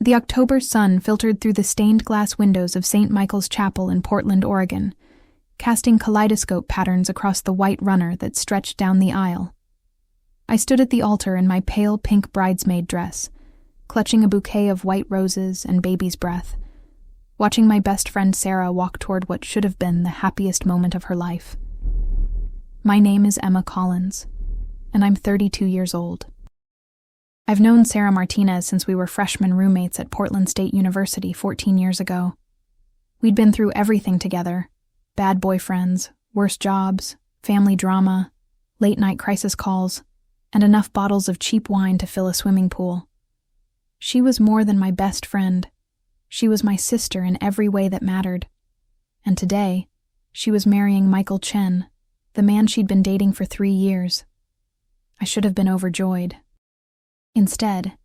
The October sun filtered through the stained glass windows of St. Michael's Chapel in Portland, Oregon, casting kaleidoscope patterns across the white runner that stretched down the aisle. I stood at the altar in my pale pink bridesmaid dress, clutching a bouquet of white roses and baby's breath, watching my best friend Sarah walk toward what should have been the happiest moment of her life. My name is Emma Collins, and I'm 32 years old. I've known Sarah Martinez since we were freshman roommates at Portland State University 14 years ago. We'd been through everything together: bad boyfriends, worse jobs, family drama, late-night crisis calls, and enough bottles of cheap wine to fill a swimming pool. She was more than my best friend. She was my sister in every way that mattered. And today, she was marrying Michael Chen, the man she'd been dating for 3 years. I should have been overjoyed. Instead,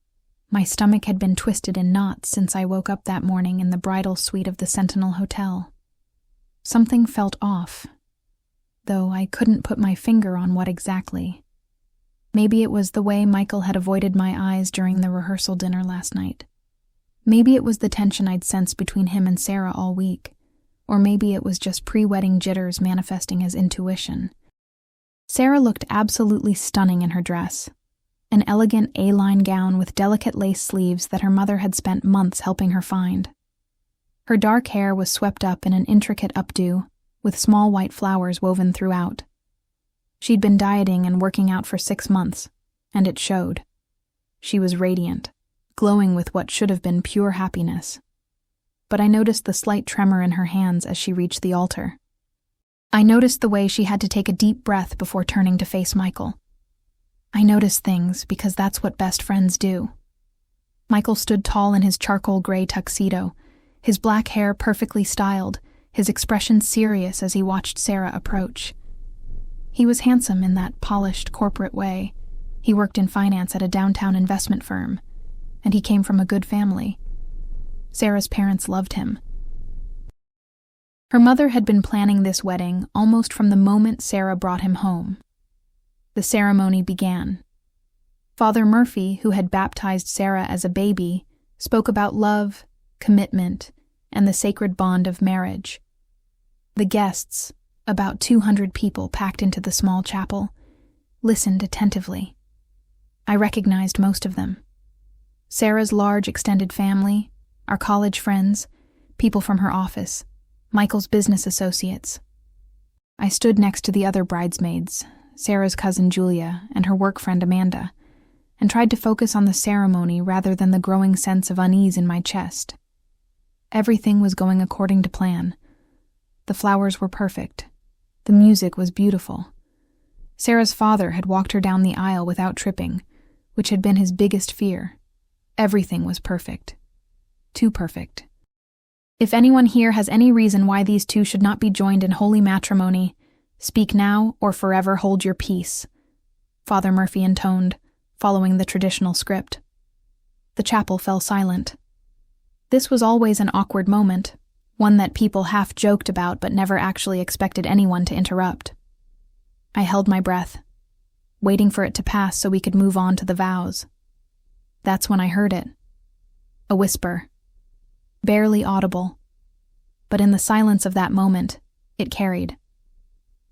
my stomach had been twisted in knots since I woke up that morning in the bridal suite of the Sentinel Hotel. Something felt off, though I couldn't put my finger on what exactly. Maybe it was the way Michael had avoided my eyes during the rehearsal dinner last night. Maybe it was the tension I'd sensed between him and Sarah all week, or maybe it was just pre-wedding jitters manifesting as intuition. Sarah looked absolutely stunning in her dress, an elegant A-line gown with delicate lace sleeves that her mother had spent months helping her find. Her dark hair was swept up in an intricate updo, with small white flowers woven throughout. She'd been dieting and working out for 6 months, and it showed. She was radiant, glowing with what should have been pure happiness. But I noticed the slight tremor in her hands as she reached the altar. I noticed the way she had to take a deep breath before turning to face Michael. I noticed things because that's what best friends do. Michael stood tall in his charcoal gray tuxedo, his black hair perfectly styled, his expression serious as he watched Sarah approach. He was handsome in that polished corporate way. He worked in finance at a downtown investment firm, and he came from a good family. Sarah's parents loved him. Her mother had been planning this wedding almost from the moment Sarah brought him home. The ceremony began. Father Murphy, who had baptized Sarah as a baby, spoke about love, commitment, and the sacred bond of marriage. The guests, about 200 people packed into the small chapel, listened attentively. I recognized most of them. Sarah's large extended family, our college friends, people from her office, Michael's business associates. I stood next to the other bridesmaids, Sarah's cousin Julia and her work friend Amanda, and tried to focus on the ceremony rather than the growing sense of unease in my chest. Everything was going according to plan. The flowers were perfect. The music was beautiful. Sarah's father had walked her down the aisle without tripping, which had been his biggest fear. Everything was perfect. Too perfect. If anyone here has any reason why these two should not be joined in holy matrimony, speak now or forever hold your peace, Father Murphy intoned, following the traditional script. The chapel fell silent. This was always an awkward moment, one that people half joked about but never actually expected anyone to interrupt. I held my breath, waiting for it to pass so we could move on to the vows. That's when I heard it. A whisper. Barely audible. But in the silence of that moment, it carried.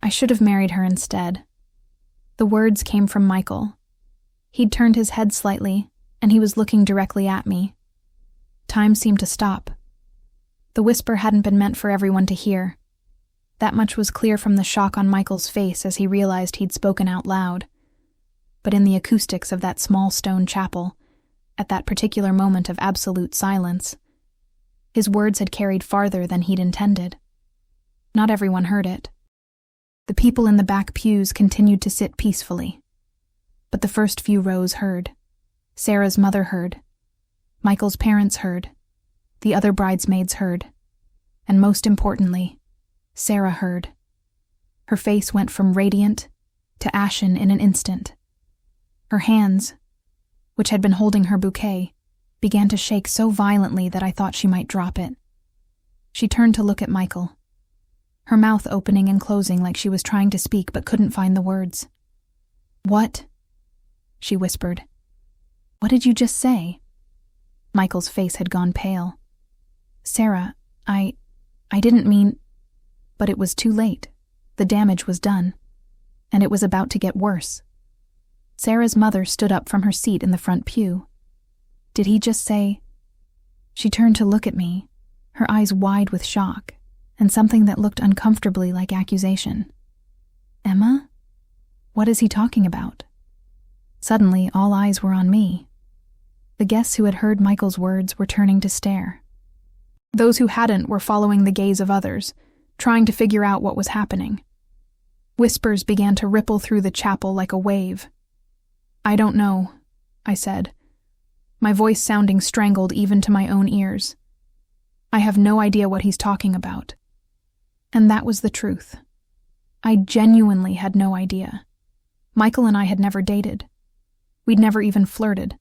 I should have married her instead. The words came from Michael. He'd turned his head slightly, and he was looking directly at me. Time seemed to stop. The whisper hadn't been meant for everyone to hear. That much was clear from the shock on Michael's face as he realized he'd spoken out loud. But in the acoustics of that small stone chapel, at that particular moment of absolute silence, his words had carried farther than he'd intended. Not everyone heard it. The people in the back pews continued to sit peacefully. But the first few rows heard. Sarah's mother heard. Michael's parents heard. The other bridesmaids heard. And most importantly, Sarah heard. Her face went from radiant to ashen in an instant. Her hands, which had been holding her bouquet, began to shake so violently that I thought she might drop it. She turned to look at Michael, her mouth opening and closing like she was trying to speak but couldn't find the words. "What?" she whispered. "What did you just say?" Michael's face had gone pale. "Sarah, I didn't mean—" But it was too late. The damage was done. And it was about to get worse. Sarah's mother stood up from her seat in the front pew. Did he just say— She turned to look at me, her eyes wide with shock, and something that looked uncomfortably like accusation. "Emma? What is he talking about?" Suddenly, all eyes were on me. The guests who had heard Michael's words were turning to stare. Those who hadn't were following the gaze of others, trying to figure out what was happening. Whispers began to ripple through the chapel like a wave. "I don't know," I said, my voice sounding strangled even to my own ears. "I have no idea what he's talking about." And that was the truth. I genuinely had no idea. Michael and I had never dated. We'd never even flirted,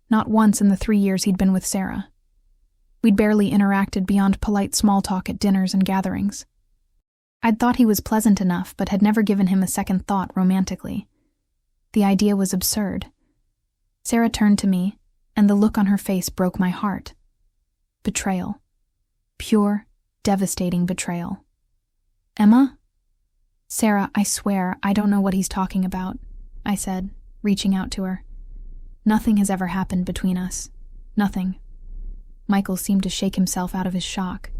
not once in the 3 years he'd been with Sarah. We'd barely interacted beyond polite small talk at dinners and gatherings. I'd thought he was pleasant enough, but had never given him a second thought romantically. The idea was absurd. Sarah turned to me, and the look on her face broke my heart. Betrayal. Pure, devastating betrayal. "Emma?" "Sarah, I swear, I don't know what he's talking about," I said, reaching out to her. "Nothing has ever happened between us. Nothing." Michael seemed to shake himself out of his shock.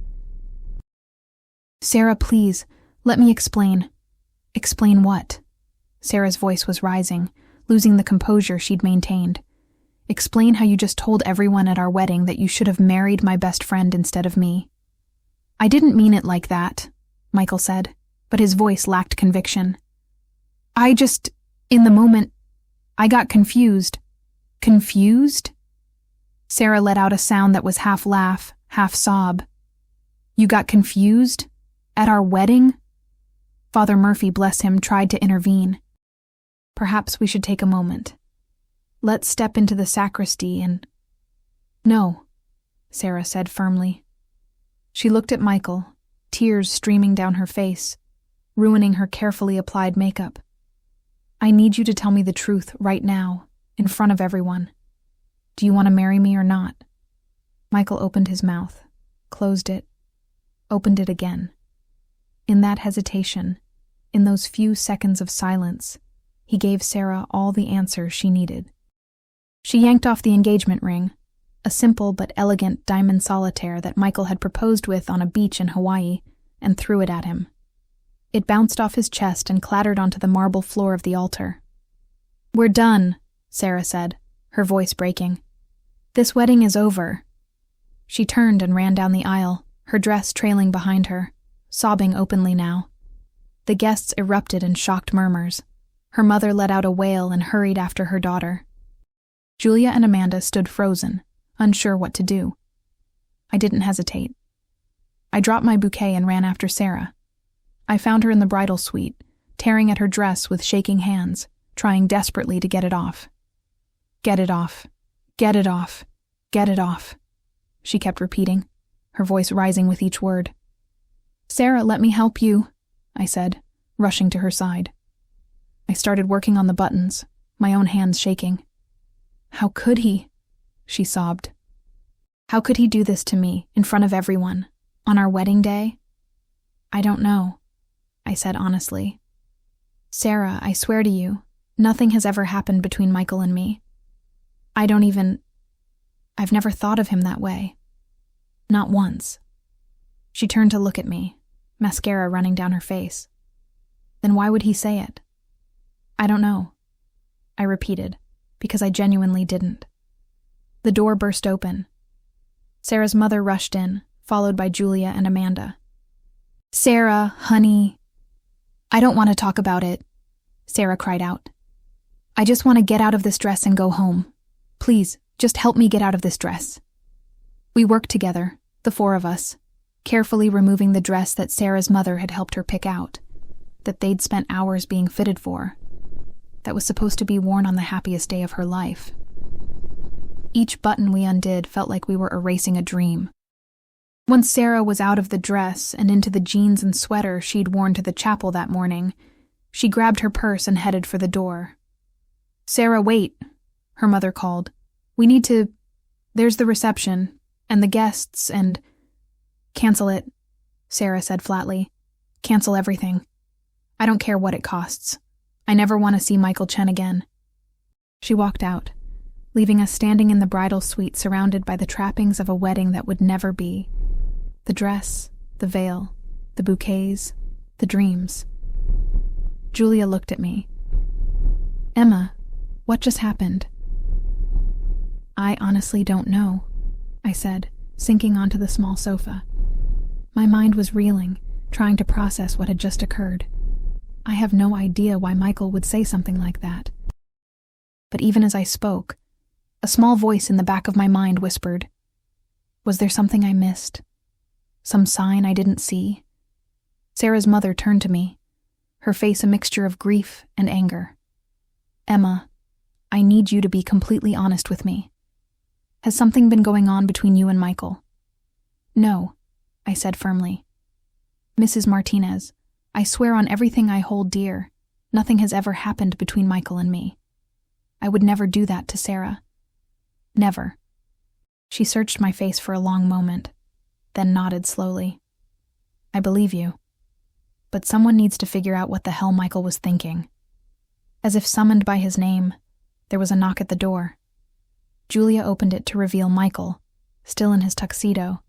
"Sarah, please, let me explain." "Explain what?" Sarah's voice was rising, losing the composure she'd maintained. "Explain how you just told everyone at our wedding that you should have married my best friend instead of me." "I didn't mean it like that," Michael said, but his voice lacked conviction. In the moment, I got confused." "Confused?" Sarah let out a sound that was half laugh, half sob. "You got confused? At our wedding?" Father Murphy, bless him, tried to intervene. "Perhaps we should take a moment. Let's step into the sacristy and—" "No," Sarah said firmly. She looked at Michael, tears streaming down her face, ruining her carefully applied makeup. "I need you to tell me the truth right now, in front of everyone. Do you want to marry me or not?" Michael opened his mouth, closed it, opened it again. In that hesitation, in those few seconds of silence, he gave Sarah all the answers she needed. She yanked off the engagement ring, a simple but elegant diamond solitaire that Michael had proposed with on a beach in Hawaii, and threw it at him. It bounced off his chest and clattered onto the marble floor of the altar. "We're done," Sarah said, her voice breaking. "This wedding is over." She turned and ran down the aisle, her dress trailing behind her, sobbing openly now. The guests erupted in shocked murmurs. Her mother let out a wail and hurried after her daughter. Julia and Amanda stood frozen, unsure what to do. I didn't hesitate. I dropped my bouquet and ran after Sarah. I found her in the bridal suite, tearing at her dress with shaking hands, trying desperately to get it off. "Get it off. Get it off. Get it off," she kept repeating, her voice rising with each word. "Sarah, let me help you," I said, rushing to her side. I started working on the buttons, my own hands shaking. "How could he?" she sobbed. "How could he do this to me, in front of everyone, on our wedding day?" "I don't know," I said honestly. "Sarah, I swear to you, nothing has ever happened between Michael and me. I've never thought of him that way. Not once." She turned to look at me, mascara running down her face. "Then why would he say it?" "I don't know," I repeated, because I genuinely didn't. The door burst open. Sarah's mother rushed in, followed by Julia and Amanda. "Sarah, honey." "I don't want to talk about it," Sarah cried out. "I just want to get out of this dress and go home. Please, just help me get out of this dress." We worked together, the four of us, carefully removing the dress that Sarah's mother had helped her pick out, that they'd spent hours being fitted for, that was supposed to be worn on the happiest day of her life. Each button we undid felt like we were erasing a dream. Once Sarah was out of the dress and into the jeans and sweater she'd worn to the chapel that morning, she grabbed her purse and headed for the door. "Sarah, wait," her mother called. "We need to—" There's the reception, and the guests, and— Cancel it, Sarah said flatly. Cancel everything. I don't care what it costs. I never want to see Michael Chen again. She walked out, leaving us standing in the bridal suite surrounded by the trappings of a wedding that would never be. The dress, the veil, the bouquets, the dreams. Julia looked at me. Emma, what just happened? I honestly don't know, I said, sinking onto the small sofa. My mind was reeling, trying to process what had just occurred. I have no idea why Michael would say something like that. But even as I spoke, a small voice in the back of my mind whispered, was there something I missed? Some sign I didn't see? Sarah's mother turned to me, her face a mixture of grief and anger. Emma, I need you to be completely honest with me. Has something been going on between you and Michael? No, I said firmly. Mrs. Martinez, I swear on everything I hold dear, nothing has ever happened between Michael and me. I would never do that to Sarah. Never. She searched my face for a long moment, then nodded slowly. I believe you. But someone needs to figure out what the hell Michael was thinking. As if summoned by his name, there was a knock at the door. Julia opened it to reveal Michael, still in his tuxedo,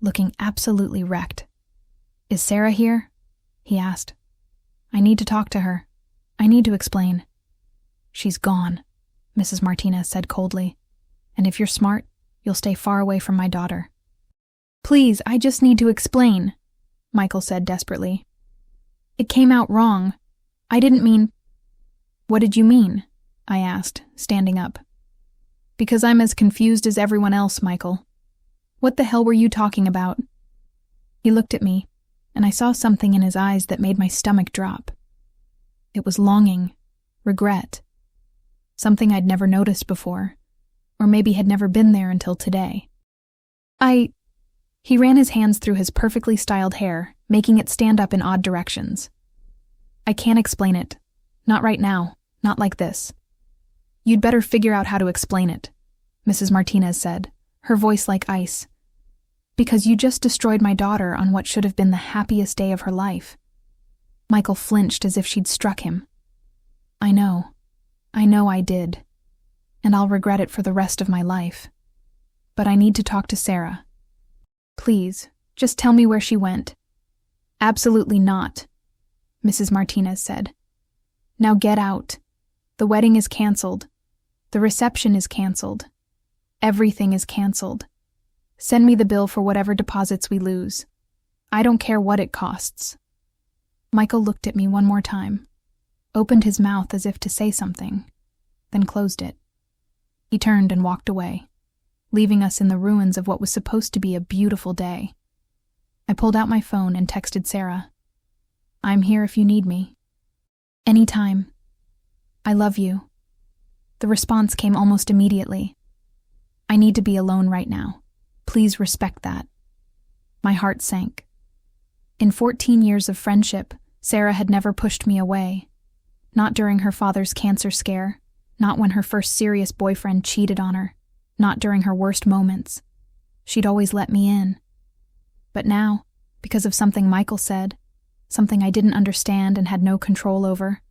looking absolutely wrecked. Is Sarah here? He asked. I need to talk to her. I need to explain. She's gone, Mrs. Martinez said coldly. And if you're smart, you'll stay far away from my daughter. Please, I just need to explain, Michael said desperately. It came out wrong. I didn't mean— What did you mean? I asked, standing up. Because I'm as confused as everyone else, Michael. What the hell were you talking about? He looked at me, and I saw something in his eyes that made my stomach drop. It was longing, regret, something I'd never noticed before, or maybe had never been there until today. He ran his hands through his perfectly styled hair, making it stand up in odd directions. I can't explain it. Not right now. Not like this. You'd better figure out how to explain it, Mrs. Martinez said, her voice like ice. Because you just destroyed my daughter on what should have been the happiest day of her life. Michael flinched as if she'd struck him. I know I did. And I'll regret it for the rest of my life. But I need to talk to Sarah. Please, just tell me where she went. Absolutely not, Mrs. Martinez said. Now get out. The wedding is canceled. The reception is canceled. Everything is canceled. Send me the bill for whatever deposits we lose. I don't care what it costs. Michael looked at me one more time, opened his mouth as if to say something, then closed it. He turned and walked away, leaving us in the ruins of what was supposed to be a beautiful day. I pulled out my phone and texted Sarah. I'm here if you need me. Anytime. I love you. The response came almost immediately. I need to be alone right now. Please respect that. My heart sank. In 14 years of friendship, Sarah had never pushed me away. Not during her father's cancer scare, not when her first serious boyfriend cheated on her, not during her worst moments. She'd always let me in. But now, because of something Michael said, something I didn't understand and had no control over,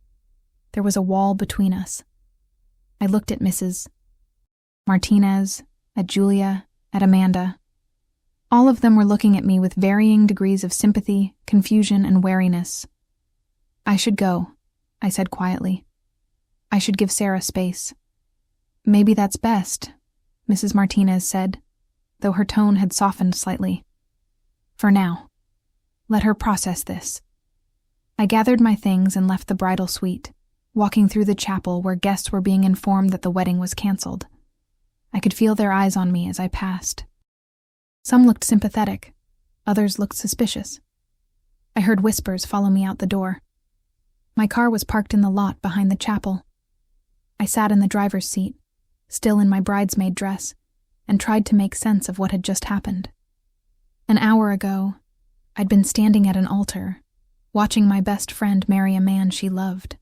there was a wall between us. I looked at Mrs. Martinez, at Julia, at Amanda. All of them were looking at me with varying degrees of sympathy, confusion, and wariness. I should go, I said quietly. I should give Sarah space. Maybe that's best, Mrs. Martinez said, though her tone had softened slightly. For now. Let her process this. I gathered my things and left the bridal suite, walking through the chapel where guests were being informed that the wedding was canceled. I could feel their eyes on me as I passed. Some looked sympathetic, others looked suspicious. I heard whispers follow me out the door. My car was parked in the lot behind the chapel. I sat in the driver's seat, still in my bridesmaid dress, and tried to make sense of what had just happened. An hour ago, I'd been standing at an altar, watching my best friend marry a man she loved.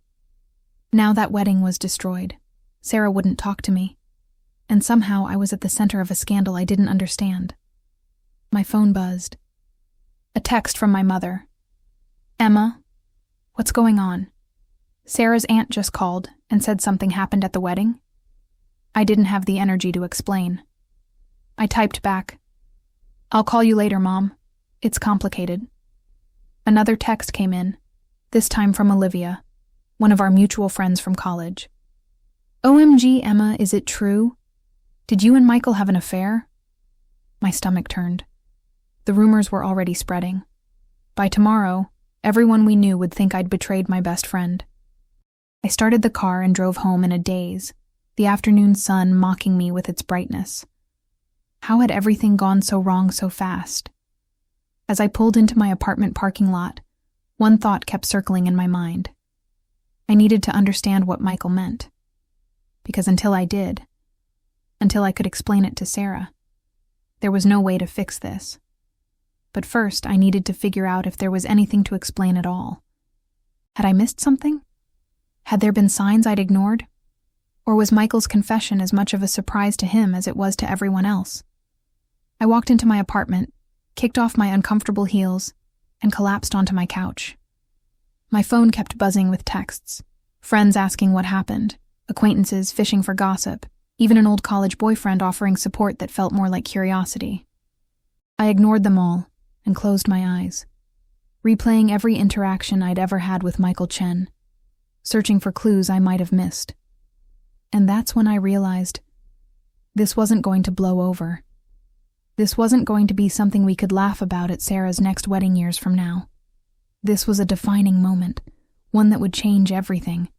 Now that wedding was destroyed. Sarah wouldn't talk to me. and somehow I was at the center of a scandal I didn't understand. My phone buzzed. A text from my mother. "Emma, what's going on? Sarah's aunt just called and said something happened at the wedding." I didn't have the energy to explain. I typed back, "I'll call you later, Mom. It's complicated." Another text came in, this time from Olivia, one of our mutual friends from college. "OMG, Emma, is it true? Did you and Michael have an affair?" My stomach turned. The rumors were already spreading. By tomorrow, everyone we knew would think I'd betrayed my best friend. I started the car and drove home in a daze, the afternoon sun mocking me with its brightness. How had everything gone so wrong so fast? As I pulled into my apartment parking lot, one thought kept circling in my mind. I needed to understand what Michael meant. Because until I did, until I could explain it to Sarah, there was no way to fix this. But first, I needed to figure out if there was anything to explain at all. Had I missed something? Had there been signs I'd ignored? Or was Michael's confession as much of a surprise to him as it was to everyone else? I walked into my apartment, kicked off my uncomfortable heels, and collapsed onto my couch. My phone kept buzzing with texts, friends asking what happened, acquaintances fishing for gossip, even an old college boyfriend offering support that felt more like curiosity. I ignored them all and closed my eyes, replaying every interaction I'd ever had with Michael Chen, searching for clues I might have missed. And that's when I realized this wasn't going to blow over. This wasn't going to be something we could laugh about at Sarah's next wedding years from now. This was a defining moment, one that would change everything.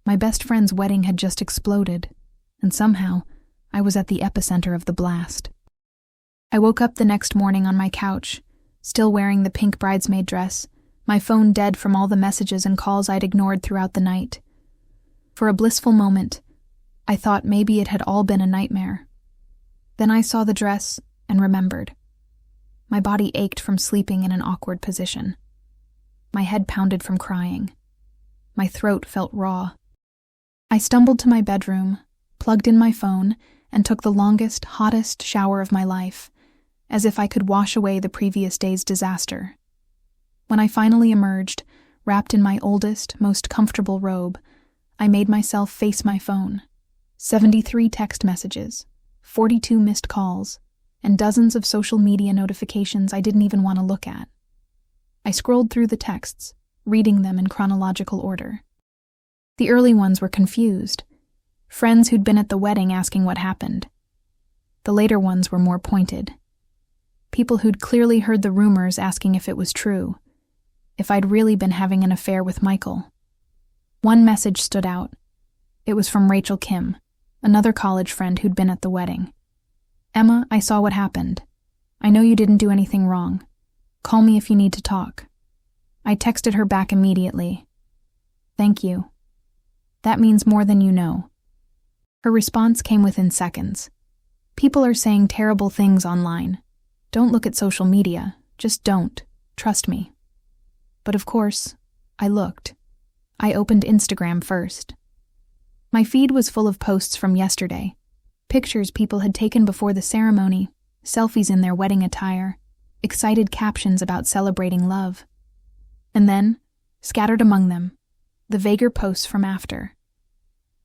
My best friend's wedding had just exploded, and somehow I was at the epicenter of the blast. I woke up the next morning on my couch, still wearing the pink bridesmaid dress, my phone dead from all the messages and calls I'd ignored throughout the night. For a blissful moment, I thought maybe it had all been a nightmare. Then I saw the dress and remembered. My body ached from sleeping in an awkward position. My head pounded from crying. My throat felt raw. I stumbled to my bedroom, plugged in my phone, and took the longest, hottest shower of my life, as if I could wash away the previous day's disaster. When I finally emerged, wrapped in my oldest, most comfortable robe, I made myself face my phone. 73 text messages, 42 missed calls, and dozens of social media notifications I didn't even want to look at. I scrolled through the texts, reading them in chronological order. The early ones were confused, friends who'd been at the wedding asking what happened. The later ones were more pointed. People who'd clearly heard the rumors asking if it was true, if I'd really been having an affair with Michael. One message stood out. It was from Rachel Kim, another college friend who'd been at the wedding. "Emma, I saw what happened. I know you didn't do anything wrong. Call me if you need to talk." I texted her back immediately. "Thank you. That means more than you know." Her response came within seconds. "People are saying terrible things online. Don't look at social media. Just don't. Trust me." But of course, I looked. I opened Instagram first. My feed was full of posts from yesterday, pictures people had taken before the ceremony, selfies in their wedding attire, excited captions about celebrating love. And then, scattered among them, the vaguer posts from after.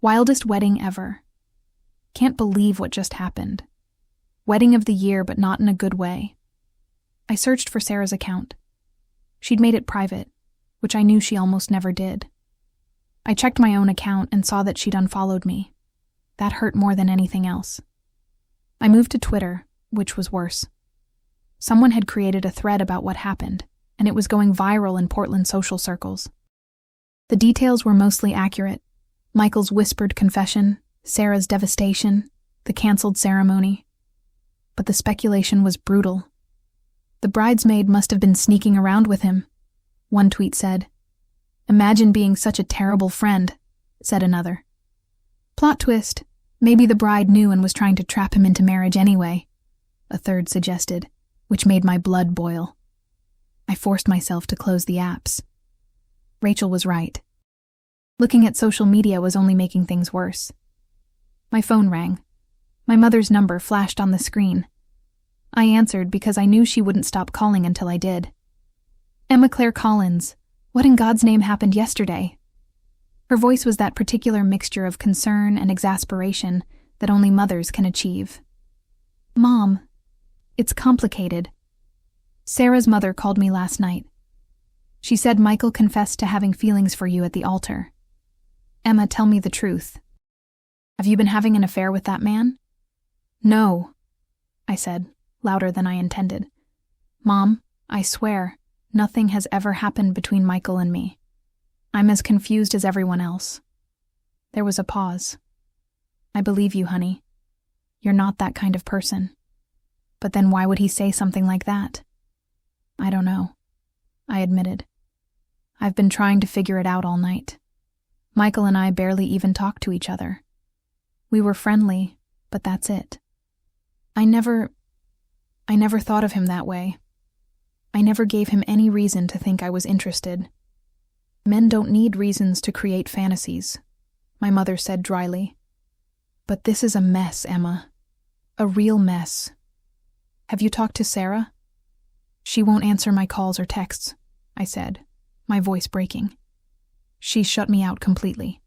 Wildest wedding ever. Can't believe what just happened. Wedding of the year, but not in a good way. I searched for Sarah's account. She'd made it private, which I knew she almost never did. I checked my own account and saw that she'd unfollowed me. That hurt more than anything else. I moved to Twitter, which was worse. Someone had created a thread about what happened, and it was going viral in Portland social circles. The details were mostly accurate. Michael's whispered confession, Sarah's devastation, the canceled ceremony. But the speculation was brutal. "The bridesmaid must have been sneaking around with him," one tweet said. "Imagine being such a terrible friend," said another. "Plot twist, maybe the bride knew and was trying to trap him into marriage anyway," a third suggested, which made my blood boil. I forced myself to close the apps. Rachel was right. Looking at social media was only making things worse. My phone rang. My mother's number flashed on the screen. I answered because I knew she wouldn't stop calling until I did. Emma Claire Collins, what in God's name happened yesterday? Her voice was that particular mixture of concern and exasperation that only mothers can achieve. Mom, it's complicated. Sarah's mother called me last night. She said Michael confessed to having feelings for you at the altar. Emma, tell me the truth. Have you been having an affair with that man? No, I said, louder than I intended. Mom, I swear, nothing has ever happened between Michael and me. I'm as confused as everyone else. There was a pause. I believe you, honey. You're not that kind of person. But then why would he say something like that? I don't know, I admitted. I've been trying to figure it out all night. Michael and I barely even talk to each other. We were friendly, but that's it. I never thought of him that way. I never gave him any reason to think I was interested. Men don't need reasons to create fantasies, my mother said dryly. But this is a mess, Emma. A real mess. Have you talked to Sarah? She won't answer my calls or texts, I said, my voice breaking. She's shut me out completely.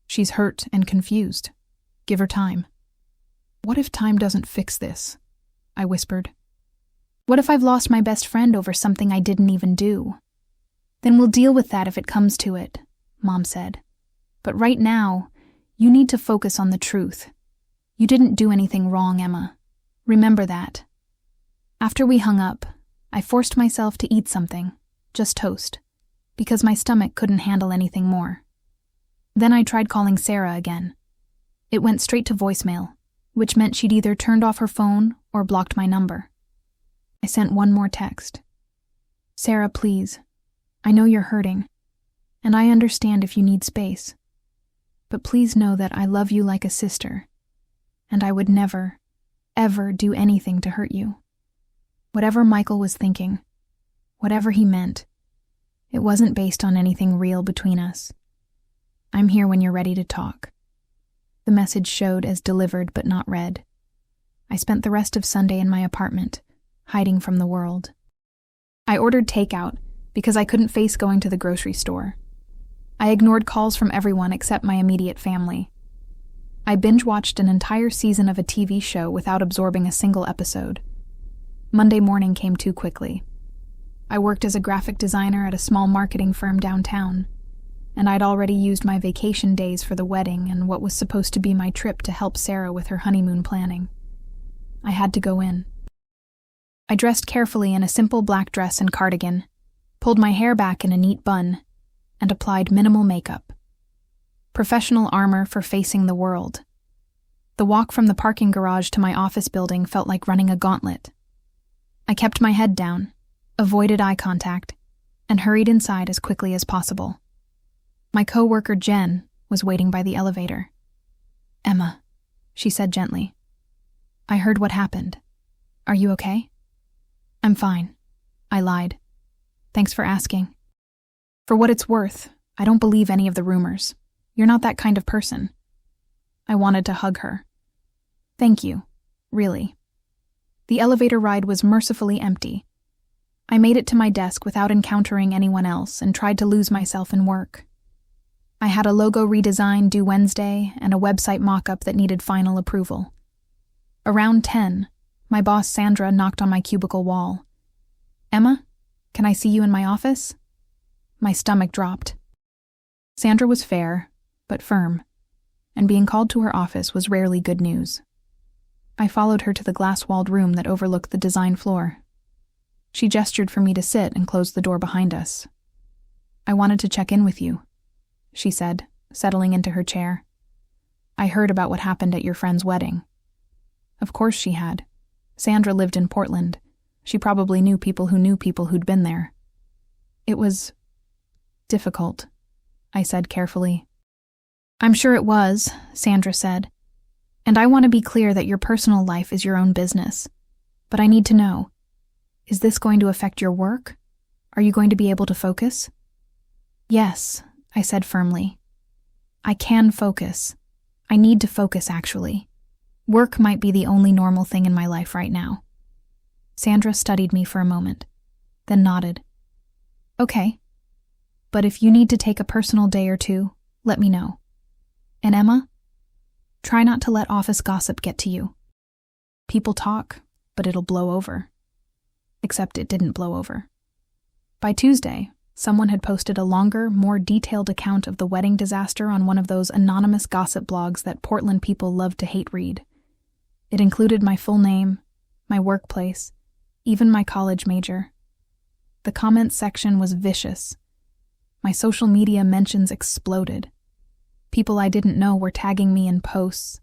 She's hurt and confused. Give her time. What if time doesn't fix this? I whispered. What if I've lost my best friend over something I didn't even do? Then we'll deal with that if it comes to it, Mom said. But right now, you need to focus on the truth. You didn't do anything wrong, Emma. Remember that. After we hung up, I forced myself to eat something, just toast, because my stomach couldn't handle anything more. Then I tried calling Sarah again. It went straight to voicemail, which meant she'd either turned off her phone or blocked my number. I sent one more text. Sarah, please. I know you're hurting, and I understand if you need space. But please know that I love you like a sister, and I would never, ever do anything to hurt you. Whatever Michael was thinking, whatever he meant, it wasn't based on anything real between us. I'm here when you're ready to talk. The message showed as delivered but not read. I spent the rest of Sunday in my apartment, hiding from the world. I ordered takeout because I couldn't face going to the grocery store. I ignored calls from everyone except my immediate family. I binge-watched an entire season of a TV show without absorbing a single episode. Monday morning came too quickly. I worked as a graphic designer at a small marketing firm downtown, and I'd already used my vacation days for the wedding and what was supposed to be my trip to help Sarah with her honeymoon planning. I had to go in. I dressed carefully in a simple black dress and cardigan, pulled my hair back in a neat bun, and applied minimal makeup. Professional armor for facing the world. The walk from the parking garage to my office building felt like running a gauntlet. I kept my head down, avoided eye contact, and hurried inside as quickly as possible. My coworker Jen was waiting by the elevator. Emma, she said gently. I heard what happened. Are you okay? I'm fine, I lied. Thanks for asking. For what it's worth, I don't believe any of the rumors. You're not that kind of person. I wanted to hug her. Thank you, really. The elevator ride was mercifully empty. I made it to my desk without encountering anyone else and tried to lose myself in work. I had a logo redesign due Wednesday and a website mock-up that needed final approval. Around 10, my boss Sandra knocked on my cubicle wall. Emma, can I see you in my office? My stomach dropped. Sandra was fair, but firm, and being called to her office was rarely good news. I followed her to the glass-walled room that overlooked the design floor. She gestured for me to sit and closed the door behind us. I wanted to check in with you, she said, settling into her chair. I heard about what happened at your friend's wedding. Of course she had. Sandra lived in Portland. She probably knew people who'd been there. It was difficult, I said carefully. I'm sure it was, Sandra said. And I want to be clear that your personal life is your own business. But I need to know, is this going to affect your work? Are you going to be able to focus? Yes, I said firmly. I can focus. I need to focus, actually. Work might be the only normal thing in my life right now. Sandra studied me for a moment, then nodded. Okay. But if you need to take a personal day or two, let me know. And Emma? Try not to let office gossip get to you. People talk, but it'll blow over. Except it didn't blow over. By Tuesday, someone had posted a longer, more detailed account of the wedding disaster on one of those anonymous gossip blogs that Portland people love to hate read. It included my full name, my workplace, even my college major. The comments section was vicious. My social media mentions exploded. People I didn't know were tagging me in posts,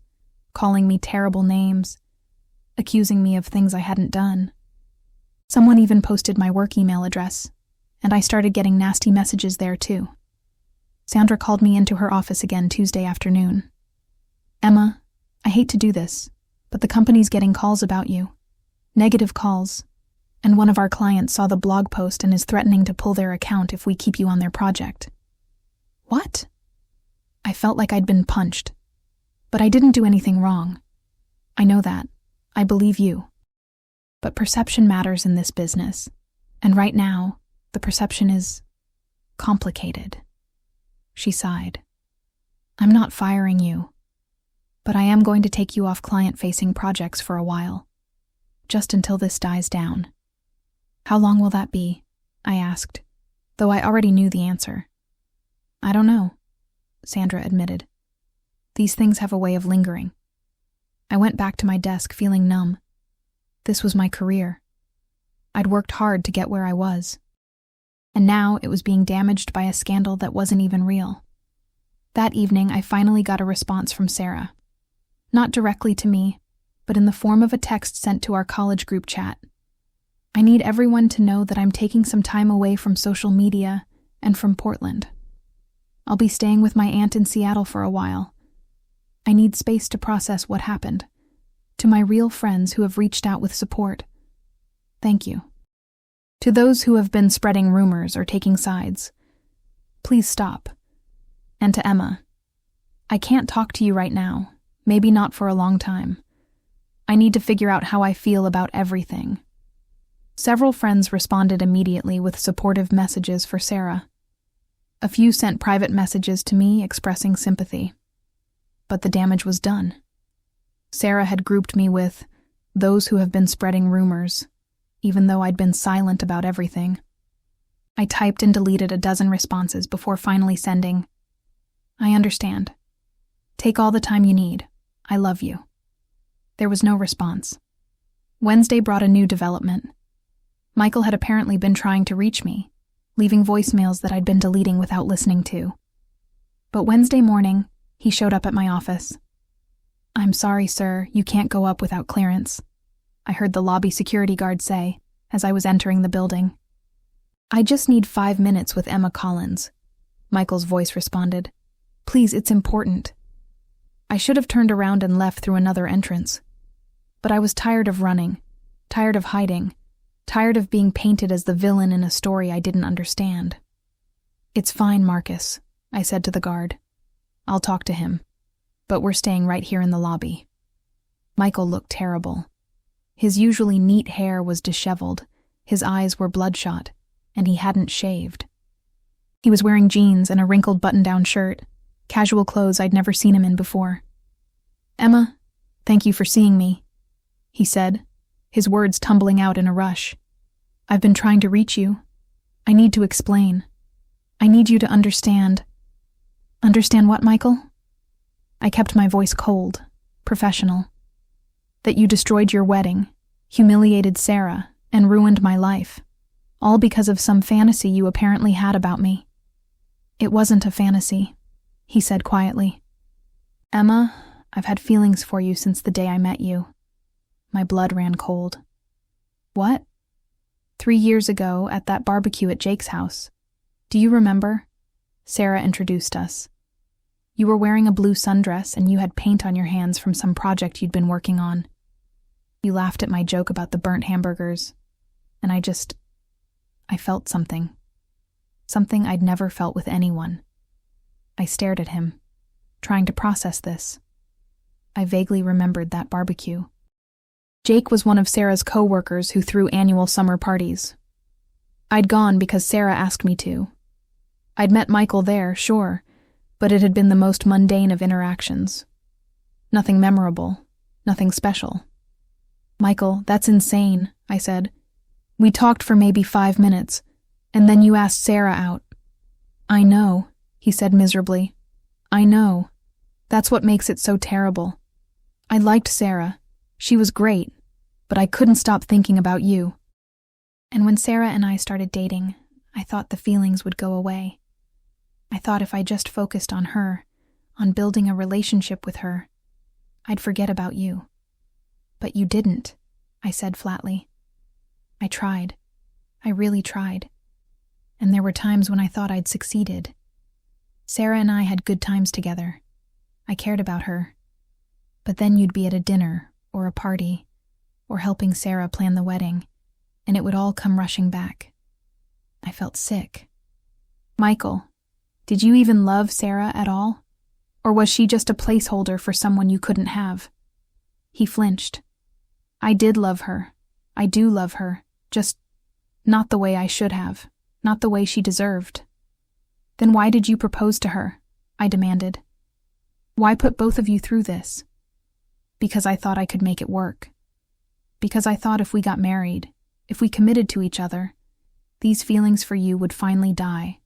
calling me terrible names, accusing me of things I hadn't done. Someone even posted my work email address, and I started getting nasty messages there too. Sandra called me into her office again Tuesday afternoon. Emma, I hate to do this, but the company's getting calls about you. Negative calls. And one of our clients saw the blog post and is threatening to pull their account if we keep you on their project. What? I felt like I'd been punched. But I didn't do anything wrong. I know that. I believe you. But perception matters in this business. And right now, the perception is complicated. She sighed. I'm not firing you. But I am going to take you off client-facing projects for a while. Just until this dies down. How long will that be? I asked, though I already knew the answer. I don't know, Sandra admitted. These things have a way of lingering. I went back to my desk feeling numb. This was my career. I'd worked hard to get where I was. And now it was being damaged by a scandal that wasn't even real. That evening, I finally got a response from Sarah. Not directly to me, but in the form of a text sent to our college group chat. I need everyone to know that I'm taking some time away from social media and from Portland. I'll be staying with my aunt in Seattle for a while. I need space to process what happened. To my real friends who have reached out with support, thank you. To those who have been spreading rumors or taking sides, please stop. And to Emma, I can't talk to you right now, maybe not for a long time. I need to figure out how I feel about everything. Several friends responded immediately with supportive messages for Sarah. A few sent private messages to me expressing sympathy. But the damage was done. Sarah had grouped me with those who have been spreading rumors, even though I'd been silent about everything. I typed and deleted a dozen responses before finally sending, I understand. Take all the time you need. I love you. There was no response. Wednesday brought a new development. Michael had apparently been trying to reach me, leaving voicemails that I'd been deleting without listening to. But Wednesday morning, he showed up at my office. I'm sorry, sir, you can't go up without clearance, I heard the lobby security guard say as I was entering the building. I just need 5 minutes with Emma Collins, Michael's voice responded. Please, it's important. I should have turned around and left through another entrance. But I was tired of running, tired of hiding, tired of being painted as the villain in a story I didn't understand. It's fine, Marcus, I said to the guard. I'll talk to him. But we're staying right here in the lobby. Michael looked terrible. His usually neat hair was disheveled, his eyes were bloodshot, and he hadn't shaved. He was wearing jeans and a wrinkled button-down shirt, casual clothes I'd never seen him in before. Emma, thank you for seeing me, he said, his words tumbling out in a rush. I've been trying to reach you. I need to explain. I need you to understand. Understand what, Michael? I kept my voice cold, professional. That you destroyed your wedding, humiliated Sarah, and ruined my life, all because of some fantasy you apparently had about me. It wasn't a fantasy, he said quietly. Emma, I've had feelings for you since the day I met you. My blood ran cold. What? 3 years ago at that barbecue at Jake's house. Do you remember? Sarah introduced us. You were wearing a blue sundress and you had paint on your hands from some project you'd been working on. You laughed at my joke about the burnt hamburgers, and I felt something. Something I'd never felt with anyone. I stared at him, trying to process this. I vaguely remembered that barbecue. Jake was one of Sarah's co-workers who threw annual summer parties. I'd gone because Sarah asked me to. I'd met Michael there, sure, but it had been the most mundane of interactions. Nothing memorable, nothing special. "Michael, that's insane," I said. "We talked for maybe 5 minutes, and then you asked Sarah out." "I know," he said miserably. "I know. That's what makes it so terrible. I liked Sarah. She was great, but I couldn't stop thinking about you." And when Sarah and I started dating, I thought the feelings would go away. I thought if I just focused on her, on building a relationship with her, I'd forget about you. "But you didn't," I said flatly. "I tried. I really tried. And there were times when I thought I'd succeeded. Sarah and I had good times together. I cared about her. But then you'd be at a dinner, or a party, or helping Sarah plan the wedding, and it would all come rushing back. I felt sick. Michael, did you even love Sarah at all? Or was she just a placeholder for someone you couldn't have?" He flinched. "I did love her. I do love her. Just not the way I should have. Not the way she deserved." "Then why did you propose to her?" I demanded. "Why put both of you through this?" "Because I thought I could make it work. Because I thought if we got married, if we committed to each other, these feelings for you would finally die.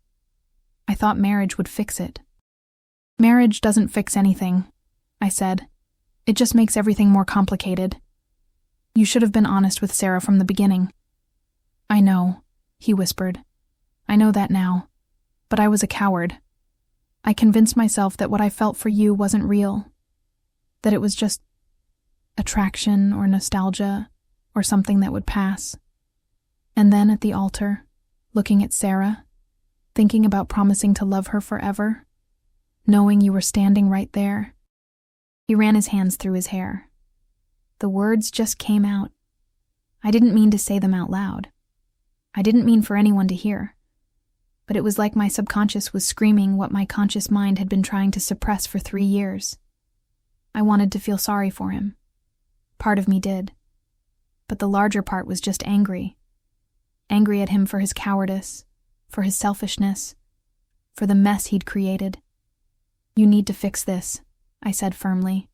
I thought marriage would fix it." "Marriage doesn't fix anything," I said. "It just makes everything more complicated. You should have been honest with Sarah from the beginning." "I know," he whispered. "I know that now. But I was a coward. I convinced myself that what I felt for you wasn't real. That it was just attraction or nostalgia or something that would pass. And then at the altar, looking at Sarah, thinking about promising to love her forever, knowing you were standing right there." He ran his hands through his hair. The words just came out. I didn't mean to say them out loud. I didn't mean for anyone to hear. But it was like my subconscious was screaming what my conscious mind had been trying to suppress for 3 years. I wanted to feel sorry for him. Part of me did. But the larger part was just angry. Angry at him for his cowardice, for his selfishness, for the mess he'd created. "You need to fix this," I said firmly.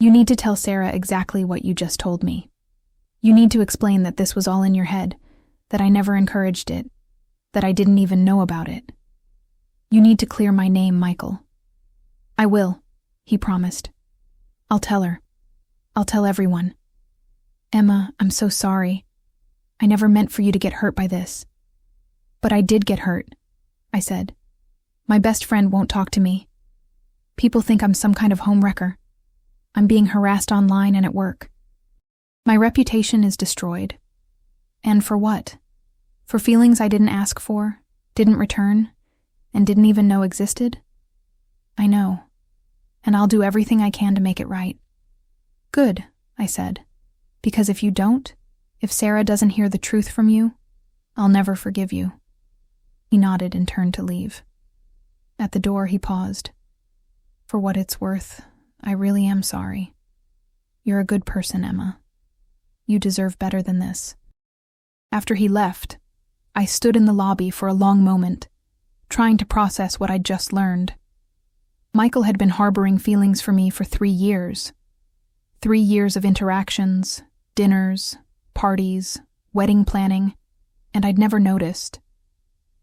"You need to tell Sarah exactly what you just told me. You need to explain that this was all in your head, that I never encouraged it, that I didn't even know about it. You need to clear my name, Michael." "I will," he promised. "I'll tell her. I'll tell everyone. Emma, I'm so sorry. I never meant for you to get hurt by this." "But I did get hurt," I said. "My best friend won't talk to me. People think I'm some kind of homewrecker. I'm being harassed online and at work. My reputation is destroyed. And for what? For feelings I didn't ask for, didn't return, and didn't even know existed? I know, and I'll do everything I can to make it right." "Good," I said, "because if you don't, if Sarah doesn't hear the truth from you, I'll never forgive you." He nodded and turned to leave. At the door, he paused. "For what it's worth, I really am sorry. You're a good person, Emma. You deserve better than this." After he left, I stood in the lobby for a long moment, trying to process what I'd just learned. Michael had been harboring feelings for me for 3 years. 3 years of interactions, dinners, parties, wedding planning, and I'd never noticed.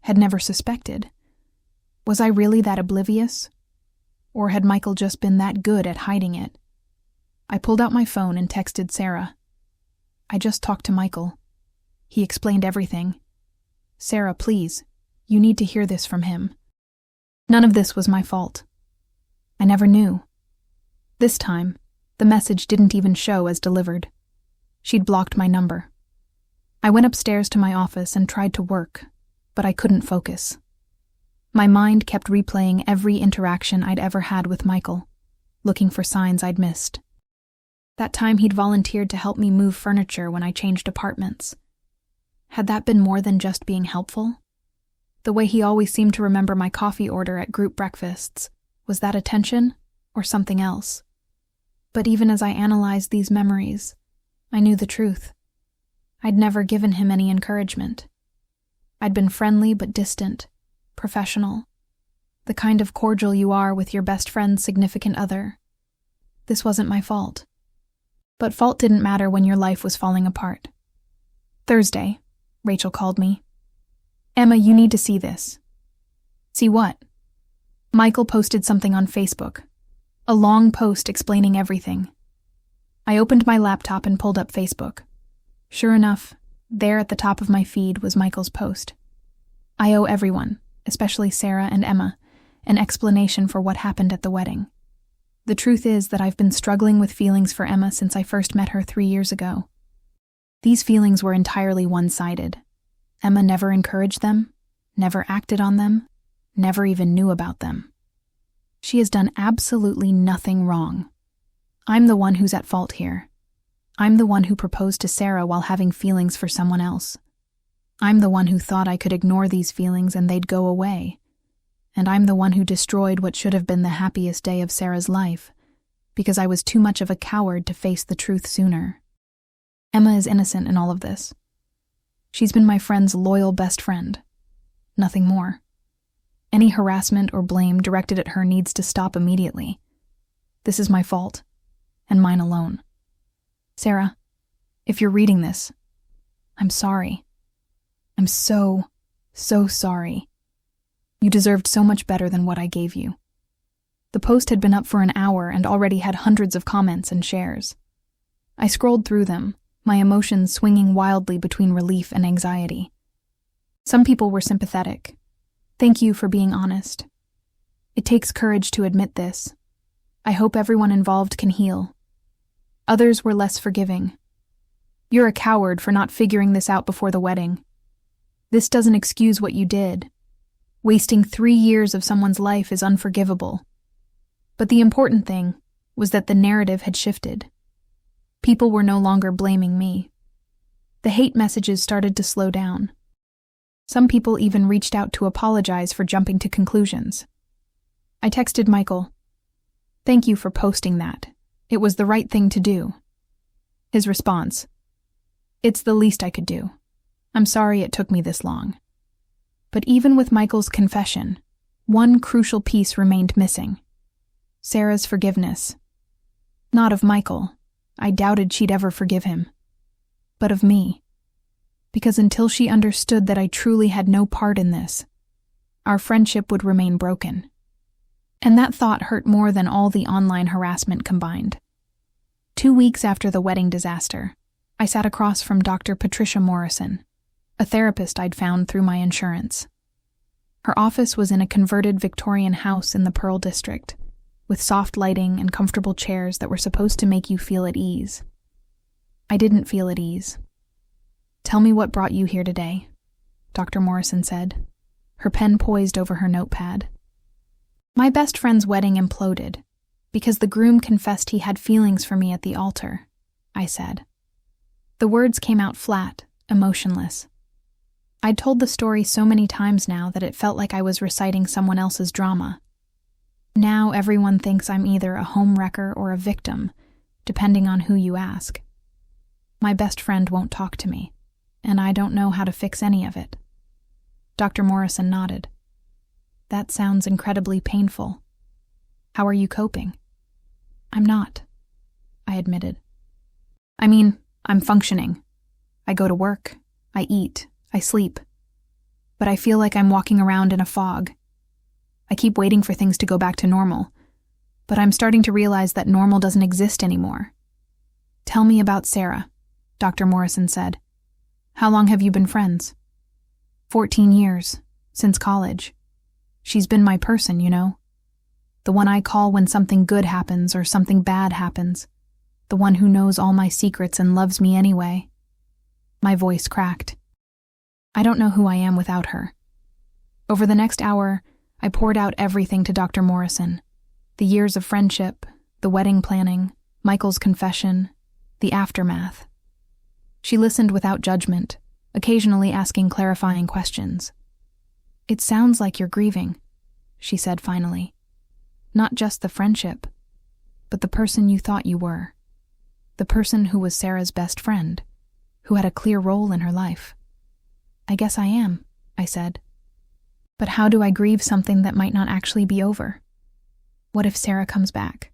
Had never suspected. Was I really that oblivious? Or had Michael just been that good at hiding it? I pulled out my phone and texted Sarah. "I just talked to Michael. He explained everything. Sarah, please, you need to hear this from him. None of this was my fault. I never knew." This time, the message didn't even show as delivered. She'd blocked my number. I went upstairs to my office and tried to work, but I couldn't focus. My mind kept replaying every interaction I'd ever had with Michael, looking for signs I'd missed. That time he'd volunteered to help me move furniture when I changed apartments. Had that been more than just being helpful? The way he always seemed to remember my coffee order at group breakfasts, was that attention or something else? But even as I analyzed these memories, I knew the truth. I'd never given him any encouragement. I'd been friendly but distant, professional, the kind of cordial you are with your best friend's significant other. This wasn't my fault. But fault didn't matter when your life was falling apart. Thursday, Rachel called me. "Emma, you need to see this." "See what?" "Michael posted something on Facebook. A long post explaining everything." I opened my laptop and pulled up Facebook. Sure enough, there at the top of my feed was Michael's post. I owe everyone, especially Sarah and Emma, an explanation for what happened at the wedding. The truth is that I've been struggling with feelings for Emma since I first met her 3 years ago. These feelings were entirely one-sided. Emma never encouraged them, never acted on them, never even knew about them. She has done absolutely nothing wrong. I'm the one who's at fault here. I'm the one who proposed to Sarah while having feelings for someone else. I'm the one who thought I could ignore these feelings and they'd go away. And I'm the one who destroyed what should have been the happiest day of Sarah's life, because I was too much of a coward to face the truth sooner. Emma is innocent in all of this. She's been my friend's loyal best friend. Nothing more. Any harassment or blame directed at her needs to stop immediately. This is my fault, and mine alone. Sarah, if you're reading this, I'm sorry. I'm so sorry. You deserved so much better than what I gave you. The post had been up for an hour and already had hundreds of comments and shares. I scrolled through them, my emotions swinging wildly between relief and anxiety. Some people were sympathetic. "Thank you for being honest. It takes courage to admit this. I hope everyone involved can heal." Others were less forgiving. "You're a coward for not figuring this out before the wedding. This doesn't excuse what you did. Wasting 3 years of someone's life is unforgivable." But the important thing was that the narrative had shifted. People were no longer blaming me. The hate messages started to slow down. Some people even reached out to apologize for jumping to conclusions. I texted Michael, "Thank you for posting that. It was the right thing to do." His response, "It's the least I could do. I'm sorry it took me this long." But even with Michael's confession, one crucial piece remained missing. Sarah's forgiveness. Not of Michael. I doubted she'd ever forgive him. But of me. Because until she understood that I truly had no part in this, our friendship would remain broken. And that thought hurt more than all the online harassment combined. 2 weeks after the wedding disaster, I sat across from Dr. Patricia Morrison, a therapist I'd found through my insurance. Her office was in a converted Victorian house in the Pearl District, with soft lighting and comfortable chairs that were supposed to make you feel at ease. I didn't feel at ease. "Tell me what brought you here today," Dr. Morrison said, her pen poised over her notepad. "My best friend's wedding imploded because the groom confessed he had feelings for me at the altar," I said. The words came out flat, emotionless. I'd told the story so many times now that it felt like I was reciting someone else's drama. Now everyone thinks I'm either a homewrecker or a victim, depending on who you ask. My best friend won't talk to me, and I don't know how to fix any of it. Dr. Morrison nodded. "That sounds incredibly painful. How are you coping?" "I'm not," I admitted. "I mean, I'm functioning. I go to work, I eat, I sleep. But I feel like I'm walking around in a fog. I keep waiting for things to go back to normal, but I'm starting to realize that normal doesn't exist anymore." "Tell me about Sarah," Dr. Morrison said. "How long have you been friends?" 14 years, since college. She's been my person, you know. The one I call when something good happens or something bad happens. The one who knows all my secrets and loves me anyway." My voice cracked. I don't know who I am without her. Over the next hour, I poured out everything to Dr. Morrison. The years of friendship, the wedding planning, Michael's confession, the aftermath. She listened without judgment, occasionally asking clarifying questions. "It sounds like you're grieving," she said finally. "Not just the friendship, but the person you thought you were. The person who was Sarah's best friend, who had a clear role in her life. I guess I am, I said. But how do I grieve something that might not actually be over? What if Sarah comes back?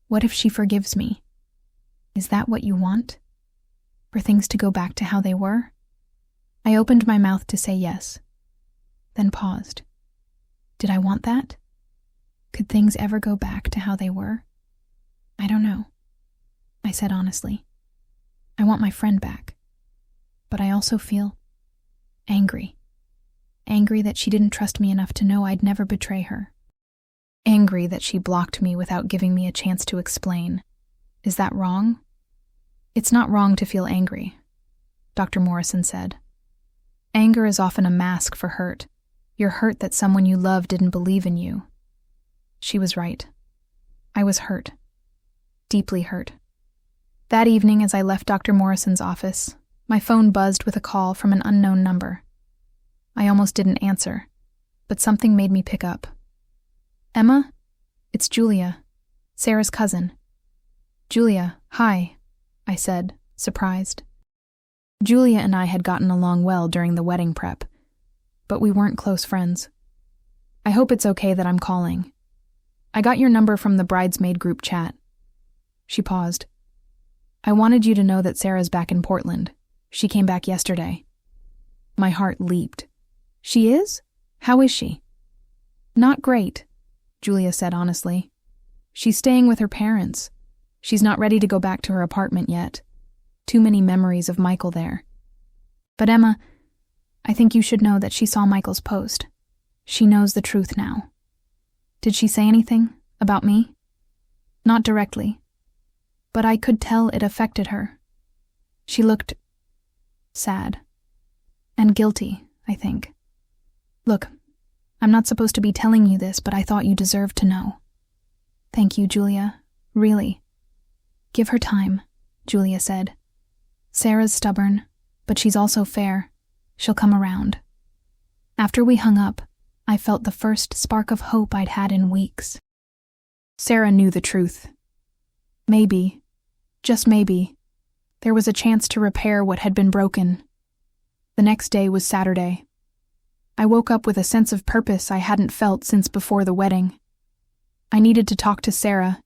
What if she forgives me? Is that what you want? For things to go back to how they were? I opened my mouth to say yes, then paused. Did I want that? Could things ever go back to how they were? I don't know, I said honestly. I want my friend back, but I also feel angry. Angry that she didn't trust me enough to know I'd never betray her. Angry that she blocked me without giving me a chance to explain. Is that wrong? It's not wrong to feel angry, Dr. Morrison said. Anger is often a mask for hurt. You're hurt that someone you love didn't believe in you. She was right. I was hurt. Deeply hurt. That evening, as I left Dr. Morrison's office, my phone buzzed with a call from an unknown number. I almost didn't answer, but something made me pick up. Emma? It's Julia, Sarah's cousin. Julia, hi, I said, surprised. Julia and I had gotten along well during the wedding prep, but we weren't close friends. I hope it's okay that I'm calling. I got your number from the bridesmaid group chat. She paused. I wanted you to know that Sarah's back in Portland. She came back yesterday. My heart leaped. She is? How is she? Not great, Julia said honestly. She's staying with her parents. She's not ready to go back to her apartment yet. Too many memories of Michael there. But Emma, I think you should know that she saw Michael's post. She knows the truth now. Did she say anything about me? Not directly, but I could tell it affected her. She looked sad and guilty, I think. Look, I'm not supposed to be telling you this, but I thought you deserved to know. Thank you, Julia. Really. Give her time, Julia said. Sarah's stubborn, but she's also fair. She'll come around. After we hung up, I felt the first spark of hope I'd had in weeks. Sarah knew the truth. Maybe, just maybe, there was a chance to repair what had been broken. The next day was Saturday. I woke up with a sense of purpose I hadn't felt since before the wedding. I needed to talk to Sarah,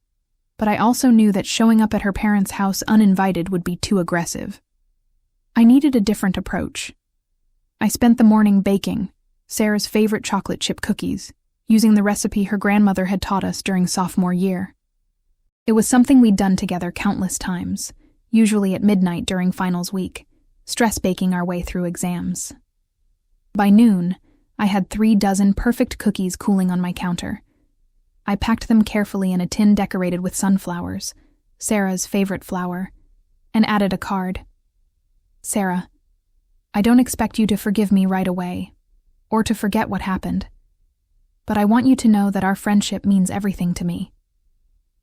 but I also knew that showing up at her parents' house uninvited would be too aggressive. I needed a different approach. I spent the morning baking Sarah's favorite chocolate chip cookies, using the recipe her grandmother had taught us during sophomore year. It was something we'd done together countless times, usually at midnight during finals week, stress baking our way through exams. By noon, I had 3 dozen perfect cookies cooling on my counter. I packed them carefully in a tin decorated with sunflowers, Sarah's favorite flower, and added a card. Sarah, I don't expect you to forgive me right away, or to forget what happened, but I want you to know that our friendship means everything to me.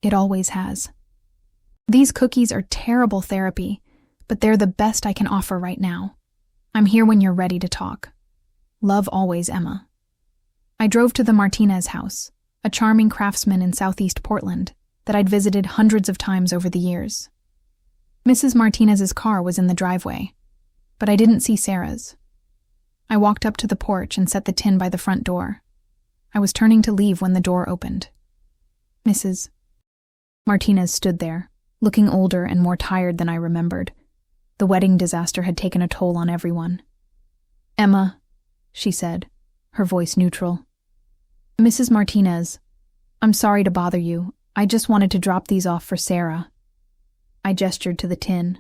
It always has. These cookies are terrible therapy, but they're the best I can offer right now. I'm here when you're ready to talk. Love always, Emma. I drove to the Martinez house, a charming craftsman in southeast Portland that I'd visited hundreds of times over the years. Mrs. Martinez's car was in the driveway, but I didn't see Sarah's. I walked up to the porch and set the tin by the front door. I was turning to leave when the door opened. Mrs. Martinez stood there, looking older and more tired than I remembered. The wedding disaster had taken a toll on everyone. Emma, she said, her voice neutral. Mrs. Martinez, I'm sorry to bother you. I just wanted to drop these off for Sarah. I gestured to the tin.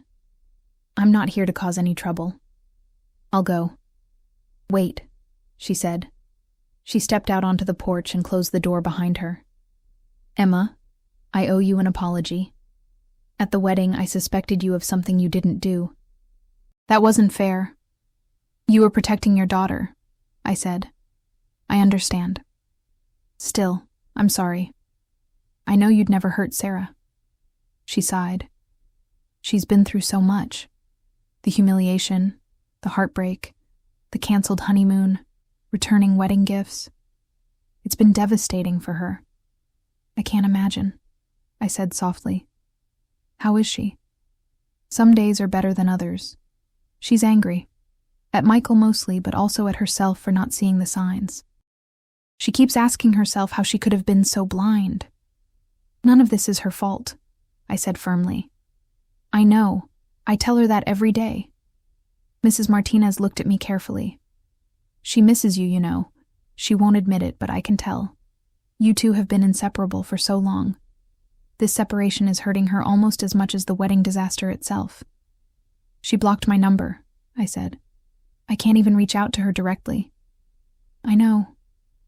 I'm not here to cause any trouble. I'll go. Wait, she said. She stepped out onto the porch and closed the door behind her. Emma, I owe you an apology. At the wedding, I suspected you of something you didn't do. That wasn't fair. You were protecting your daughter, I said. I understand. Still, I'm sorry. I know you'd never hurt Sarah. She sighed. She's been through so much. The humiliation, the heartbreak, the canceled honeymoon, returning wedding gifts. It's been devastating for her. I can't imagine. I said softly. How is she? Some days are better than others. She's angry. At Michael mostly, but also at herself for not seeing the signs. She keeps asking herself how she could have been so blind. None of this is her fault, I said firmly. I know. I tell her that every day. Mrs. Martinez looked at me carefully. She misses you, you know. She won't admit it, but I can tell. You two have been inseparable for so long. This separation is hurting her almost as much as the wedding disaster itself. She blocked my number, I said. I can't even reach out to her directly. I know.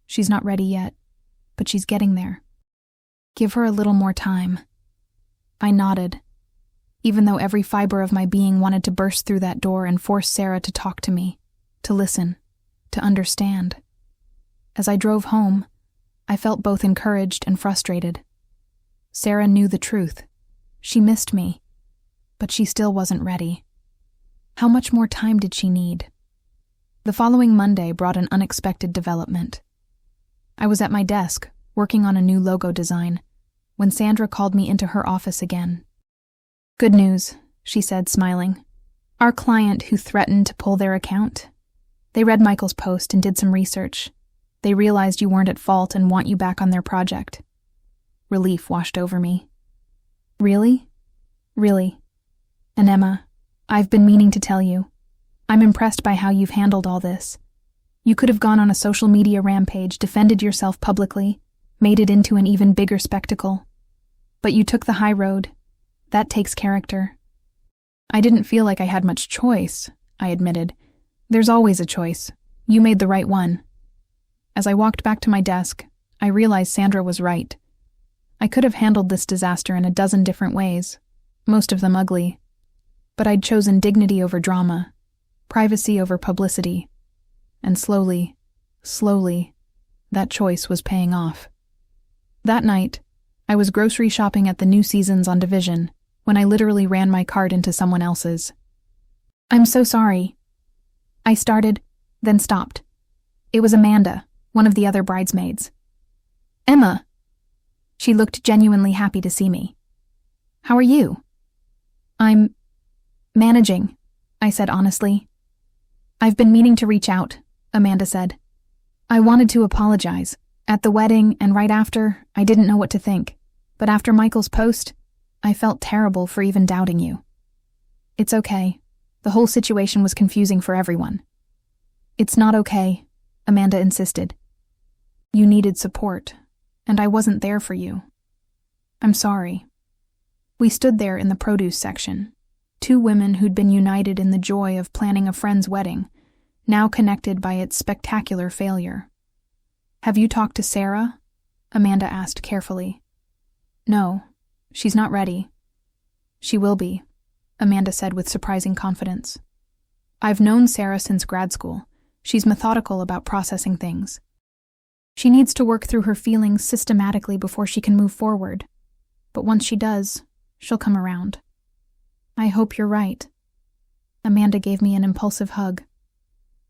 She's not ready yet, but she's getting there. Give her a little more time. I nodded, even though every fiber of my being wanted to burst through that door and force Sarah to talk to me, to listen, to understand. As I drove home, I felt both encouraged and frustrated. Sarah knew the truth. She missed me, but she still wasn't ready. How much more time did she need? The following Monday brought an unexpected development. I was at my desk, working on a new logo design, when Sandra called me into her office again. Good news, she said, smiling. Our client who threatened to pull their account. They read Michael's post and did some research. They realized you weren't at fault and want you back on their project. Relief washed over me. Really? Really. And Emma, I've been meaning to tell you. I'm impressed by how you've handled all this. You could have gone on a social media rampage, defended yourself publicly, made it into an even bigger spectacle. But you took the high road. That takes character. I didn't feel like I had much choice, I admitted. There's always a choice. You made the right one. As I walked back to my desk, I realized Sandra was right. I could have handled this disaster in a dozen different ways, most of them ugly. But I'd chosen dignity over drama, privacy over publicity, and slowly, that choice was paying off. That night, I was grocery shopping at the New Seasons on Division when I literally ran my cart into someone else's. I'm so sorry. I started, then stopped. It was Amanda, one of the other bridesmaids. Emma. She looked genuinely happy to see me. How are you? I'm managing, I said honestly. I've been meaning to reach out, Amanda said. I wanted to apologize. At the wedding and right after, I didn't know what to think. But after Michael's post, I felt terrible for even doubting you. It's okay. The whole situation was confusing for everyone. It's not okay, Amanda insisted. You needed support, and I wasn't there for you. I'm sorry. We stood there in the produce section, two women who'd been united in the joy of planning a friend's wedding, now connected by its spectacular failure. Have you talked to Sarah? Amanda asked carefully. No, she's not ready. She will be, Amanda said with surprising confidence. I've known Sarah since grad school. She's methodical about processing things. She needs to work through her feelings systematically before she can move forward. But once she does, she'll come around. I hope you're right. Amanda gave me an impulsive hug.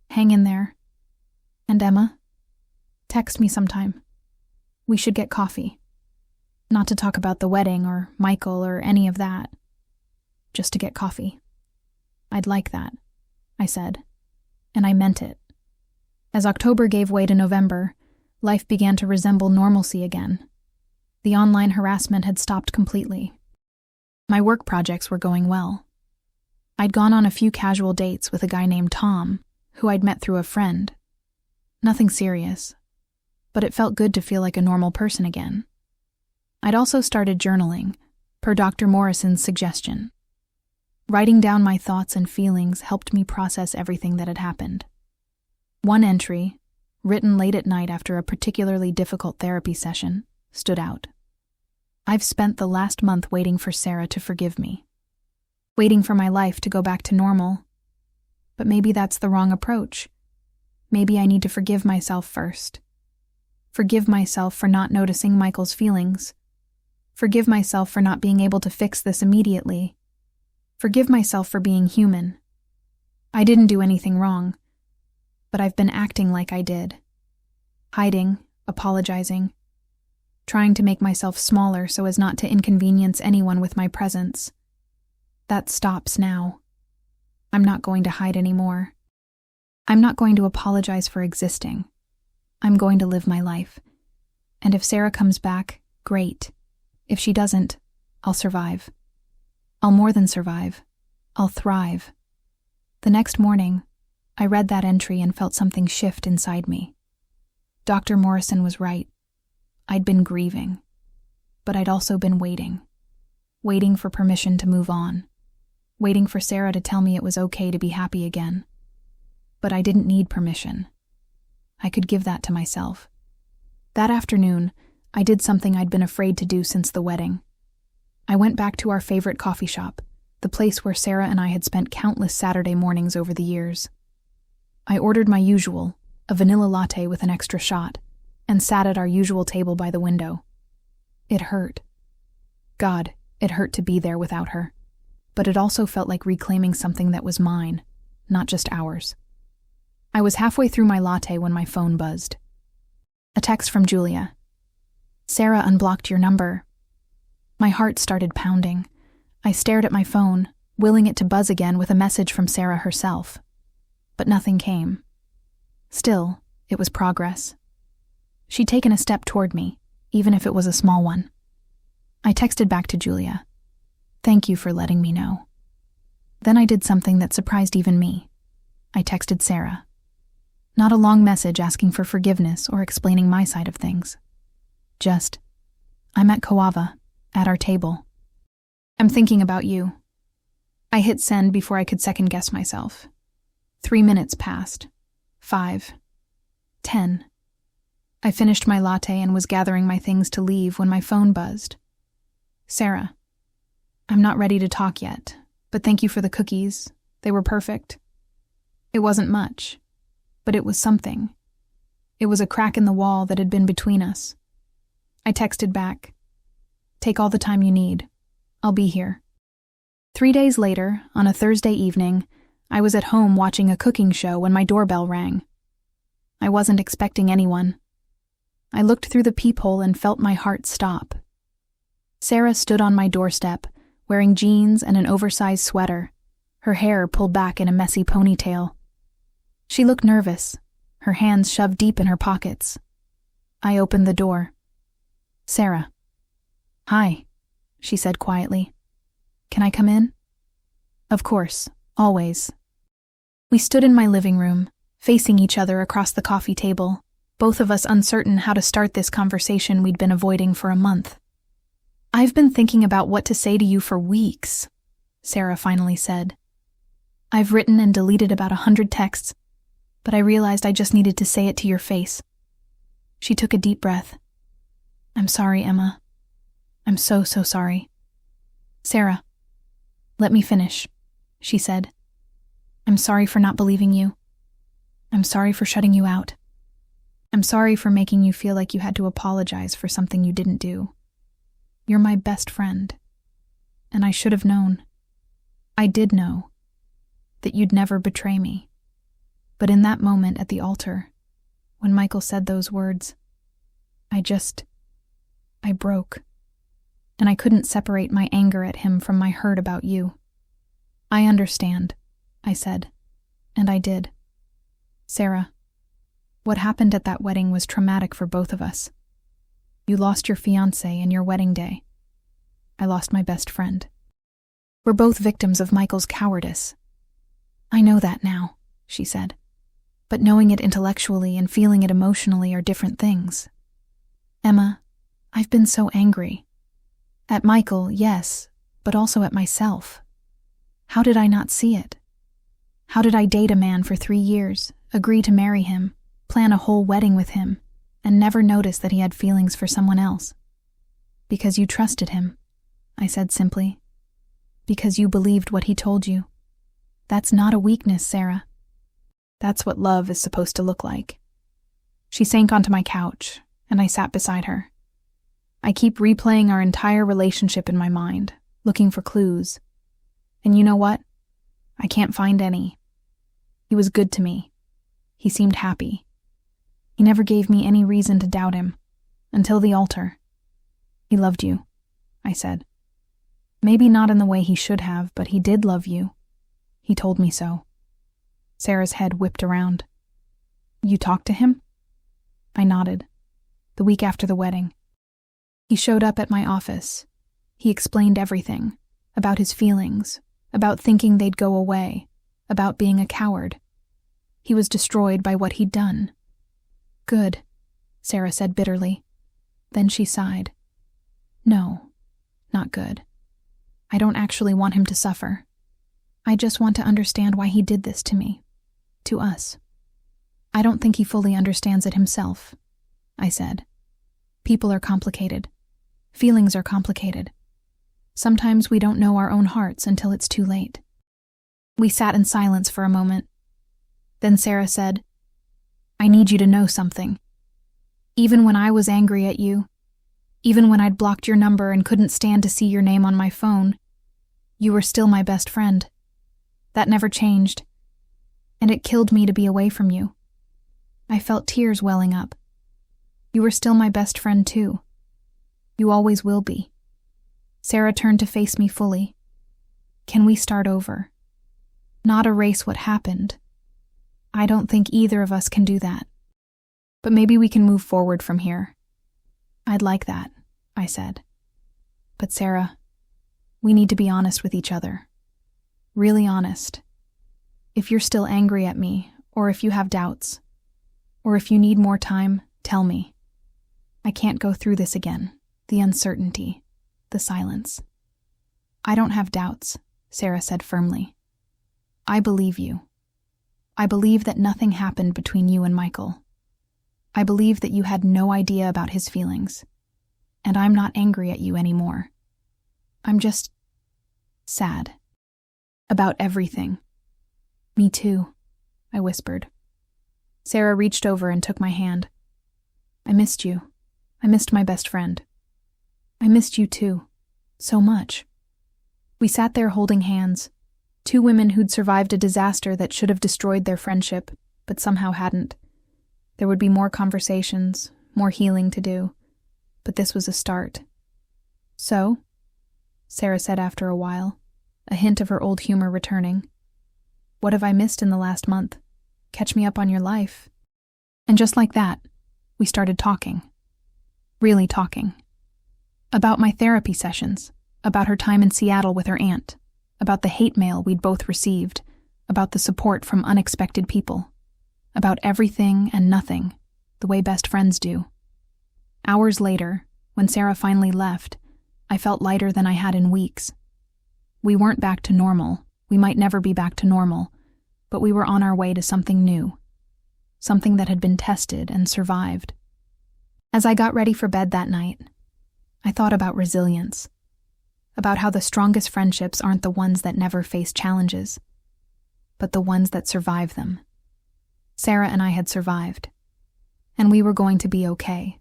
Hang in there. And Emma? Text me sometime. We should get coffee. Not to talk about the wedding or Michael or any of that. Just to get coffee. I'd like that, I said. And I meant it. As October gave way to November, life began to resemble normalcy again. The online harassment had stopped completely. My work projects were going well. I'd gone on a few casual dates with a guy named Tom, who I'd met through a friend. Nothing serious, but it felt good to feel like a normal person again. I'd also started journaling, per Dr. Morrison's suggestion. Writing down my thoughts and feelings helped me process everything that had happened. One entry, written late at night after a particularly difficult therapy session, stood out. I've spent the last month waiting for Sarah to forgive me. Waiting for my life to go back to normal. But maybe that's the wrong approach. Maybe I need to forgive myself first. Forgive myself for not noticing Michael's feelings. Forgive myself for not being able to fix this immediately. Forgive myself for being human. I didn't do anything wrong, but I've been acting like I did. Hiding, apologizing. trying to make myself smaller so as not to inconvenience anyone with my presence. That stops now. I'm not going to hide anymore. I'm not going to apologize for existing. I'm going to live my life. And if Sarah comes back, great. If she doesn't, I'll survive. I'll more than survive. I'll thrive. The next morning, I read that entry and felt something shift inside me. Dr. Morrison was right. I'd been grieving, but I'd also been waiting for permission to move on, waiting for Sarah to tell me it was okay to be happy again. But I didn't need permission. I could give that to myself. That afternoon, I did something I'd been afraid to do since the wedding. I went back to our favorite coffee shop, the place where Sarah and I had spent countless Saturday mornings over the years. I ordered my usual, a vanilla latte with an extra shot, and sat at our usual table by the window. It hurt. God, it hurt to be there without her. But it also felt like reclaiming something that was mine, not just ours. I was halfway through my latte when my phone buzzed. A text from Julia. "Sarah unblocked your number." My heart started pounding. I stared at my phone, willing it to buzz again with a message from Sarah herself. But nothing came. Still, it was progress. She'd taken a step toward me, even if it was a small one. I texted back to Julia. "Thank you for letting me know." Then I did something that surprised even me. I texted Sarah. Not a long message asking for forgiveness or explaining my side of things. Just, "I'm at Kawava, at our table. I'm thinking about you." I hit send before I could second-guess myself. 3 minutes passed. 5. 10. I finished my latte and was gathering my things to leave when my phone buzzed. "Sarah, I'm not ready to talk yet, but thank you for the cookies. They were perfect." It wasn't much, but it was something. It was a crack in the wall that had been between us. I texted back, "Take all the time you need. I'll be here." 3 days later, on a Thursday evening, I was at home watching a cooking show when my doorbell rang. I wasn't expecting anyone. I looked through the peephole and felt my heart stop. Sarah stood on my doorstep, wearing jeans and an oversized sweater, her hair pulled back in a messy ponytail. She looked nervous, her hands shoved deep in her pockets. I opened the door. "Sarah." "Hi," she said quietly. "Can I come in?" "Of course, always." We stood in my living room, facing each other across the coffee table, both of us uncertain how to start this conversation we'd been avoiding for a month. "I've been thinking about what to say to you for weeks," Sarah finally said. "I've written and deleted about 100 texts, but I realized I just needed to say it to your face." She took a deep breath. "I'm sorry, Emma. I'm so sorry." "Sarah, let me finish," she said. "I'm sorry for not believing you. I'm sorry for shutting you out. I'm sorry for making you feel like you had to apologize for something you didn't do. You're my best friend, and I should have known. I did know that you'd never betray me. But in that moment at the altar, when Michael said those words, I broke, and I couldn't separate my anger at him from my hurt about you. I understand, I said, and I did. Sarah, what happened at that wedding was traumatic for both of us. You lost your fiancé and your wedding day. I lost my best friend. We're both victims of Michael's cowardice. I know that now, she said. But knowing it intellectually and feeling it emotionally are different things. Emma, I've been so angry. At Michael, yes, but also at myself. How did I not see it? How did I date a man for 3 years, agree to marry him, plan a whole wedding with him, and never notice that he had feelings for someone else? Because you trusted him, I said simply. Because you believed what he told you. That's not a weakness, Sarah. That's what love is supposed to look like. She sank onto my couch, and I sat beside her. I keep replaying our entire relationship in my mind, looking for clues. And you know what? I can't find any. He was good to me. He seemed happy. He never gave me any reason to doubt him, until the altar. He loved you, I said. Maybe not in the way he should have, but he did love you. He told me so. Sarah's head whipped around. You talked to him? I nodded. The week after the wedding. He showed up at my office. He explained everything. About his feelings. About thinking they'd go away. About being a coward. He was destroyed by what he'd done. Good, Sarah said bitterly. Then she sighed. No, not good. I don't actually want him to suffer. I just want to understand why he did this to me. To us. I don't think he fully understands it himself, I said. People are complicated. Feelings are complicated. Sometimes we don't know our own hearts until it's too late. We sat in silence for a moment. Then Sarah said, I need you to know something. Even when I was angry at you, even when I'd blocked your number and couldn't stand to see your name on my phone, you were still my best friend. That never changed. And it killed me to be away from you. I felt tears welling up. You were still my best friend too. You always will be. Sarah turned to face me fully. Can we start over? Not erase what happened. I don't think either of us can do that. But maybe we can move forward from here. I'd like that, I said. But Sarah, we need to be honest with each other. Really honest. If you're still angry at me, or if you have doubts, or if you need more time, tell me. I can't go through this again. The uncertainty, the silence. I don't have doubts, Sarah said firmly. I believe you. I believe that nothing happened between you and Michael. I believe that you had no idea about his feelings. And I'm not angry at you anymore. I'm just sad. About everything. Me too, I whispered. Sarah reached over and took my hand. I missed you. I missed my best friend. I missed you too. So much. We sat there holding hands. Two women who'd survived a disaster that should have destroyed their friendship, but somehow hadn't. There would be more conversations, more healing to do. But this was a start. So? Sarah said after a while, a hint of her old humor returning. What have I missed in the last month? Catch me up on your life. And just like that, we started talking. Really talking. About my therapy sessions, about her time in Seattle with her aunt, about the hate mail we'd both received, about the support from unexpected people, about everything and nothing, the way best friends do. Hours later, when Sarah finally left, I felt lighter than I had in weeks. We weren't back to normal. We might never be back to normal, but we were on our way to something new, something that had been tested and survived. As I got ready for bed that night, I thought about resilience, about how the strongest friendships aren't the ones that never face challenges, but the ones that survive them. Sarah and I had survived, and we were going to be okay.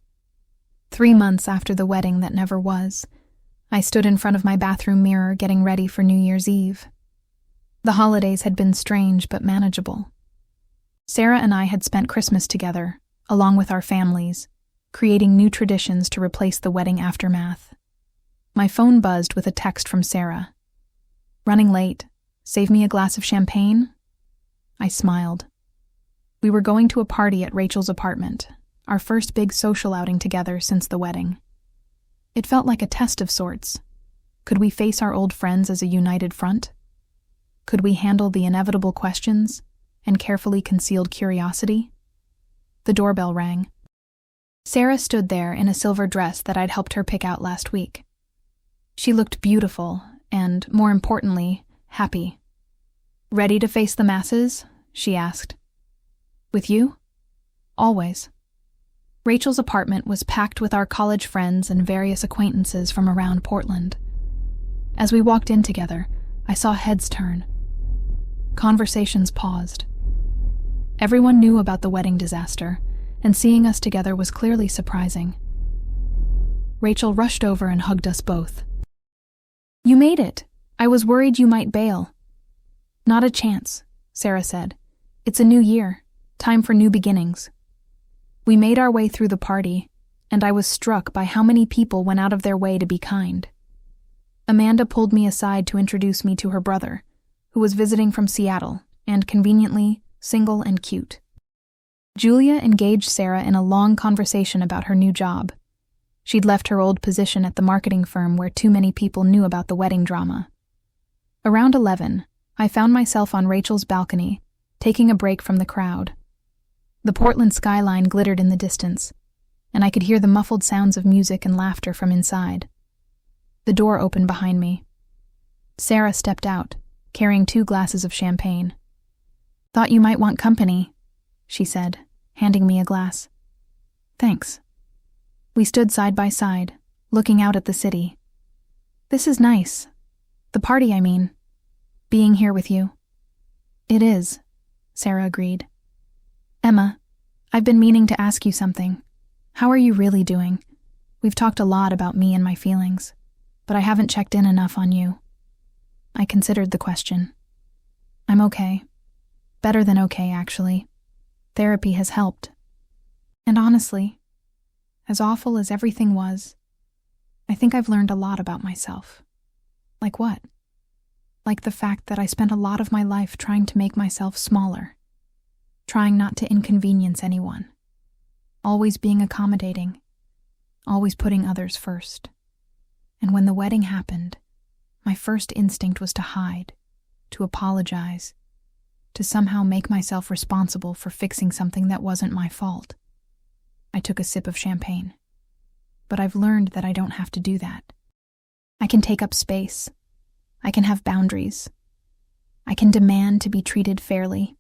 3 months after the wedding that never was, I stood in front of my bathroom mirror getting ready for New Year's Eve. The holidays had been strange but manageable. Sarah and I had spent Christmas together, along with our families, creating new traditions to replace the wedding aftermath. My phone buzzed with a text from Sarah. Running late. Save me a glass of champagne? I smiled. We were going to a party at Rachel's apartment, our first big social outing together since the wedding. It felt like a test of sorts. Could we face our old friends as a united front? Could we handle the inevitable questions and carefully concealed curiosity? The doorbell rang. Sarah stood there in a silver dress that I'd helped her pick out last week. She looked beautiful and, more importantly, happy. Ready to face the masses? She asked. With you? Always. Rachel's apartment was packed with our college friends and various acquaintances from around Portland. As we walked in together, I saw heads turn. Conversations paused. Everyone knew about the wedding disaster, and seeing us together was clearly surprising. Rachel rushed over and hugged us both. You made it. I was worried you might bail. Not a chance, Sarah said. It's a new year. Time for new beginnings. We made our way through the party, and I was struck by how many people went out of their way to be kind. Amanda pulled me aside to introduce me to her brother, who was visiting from Seattle, and conveniently, single and cute. Julia engaged Sarah in a long conversation about her new job. She'd left her old position at the marketing firm where too many people knew about the wedding drama. Around 11, I found myself on Rachel's balcony, taking a break from the crowd. The Portland skyline glittered in the distance, and I could hear the muffled sounds of music and laughter from inside. The door opened behind me. Sarah stepped out, carrying 2 glasses of champagne. "Thought you might want company," she said, handing me a glass. "Thanks." We stood side by side, looking out at the city. "This is nice. The party, I mean. Being here with you." "It is," Sarah agreed. "Emma, I've been meaning to ask you something. How are you really doing? We've talked a lot about me and my feelings, but I haven't checked in enough on you." I considered the question. "I'm okay. Better than okay, actually. Therapy has helped. And honestly, as awful as everything was, I think I've learned a lot about myself." "Like what?" "Like the fact that I spent a lot of my life trying to make myself smaller, trying not to inconvenience anyone, always being accommodating, always putting others first. And when the wedding happened, my first instinct was to hide, to apologize, to somehow make myself responsible for fixing something that wasn't my fault." I took a sip of champagne. "But I've learned that I don't have to do that. I can take up space. I can have boundaries. I can demand to be treated fairly."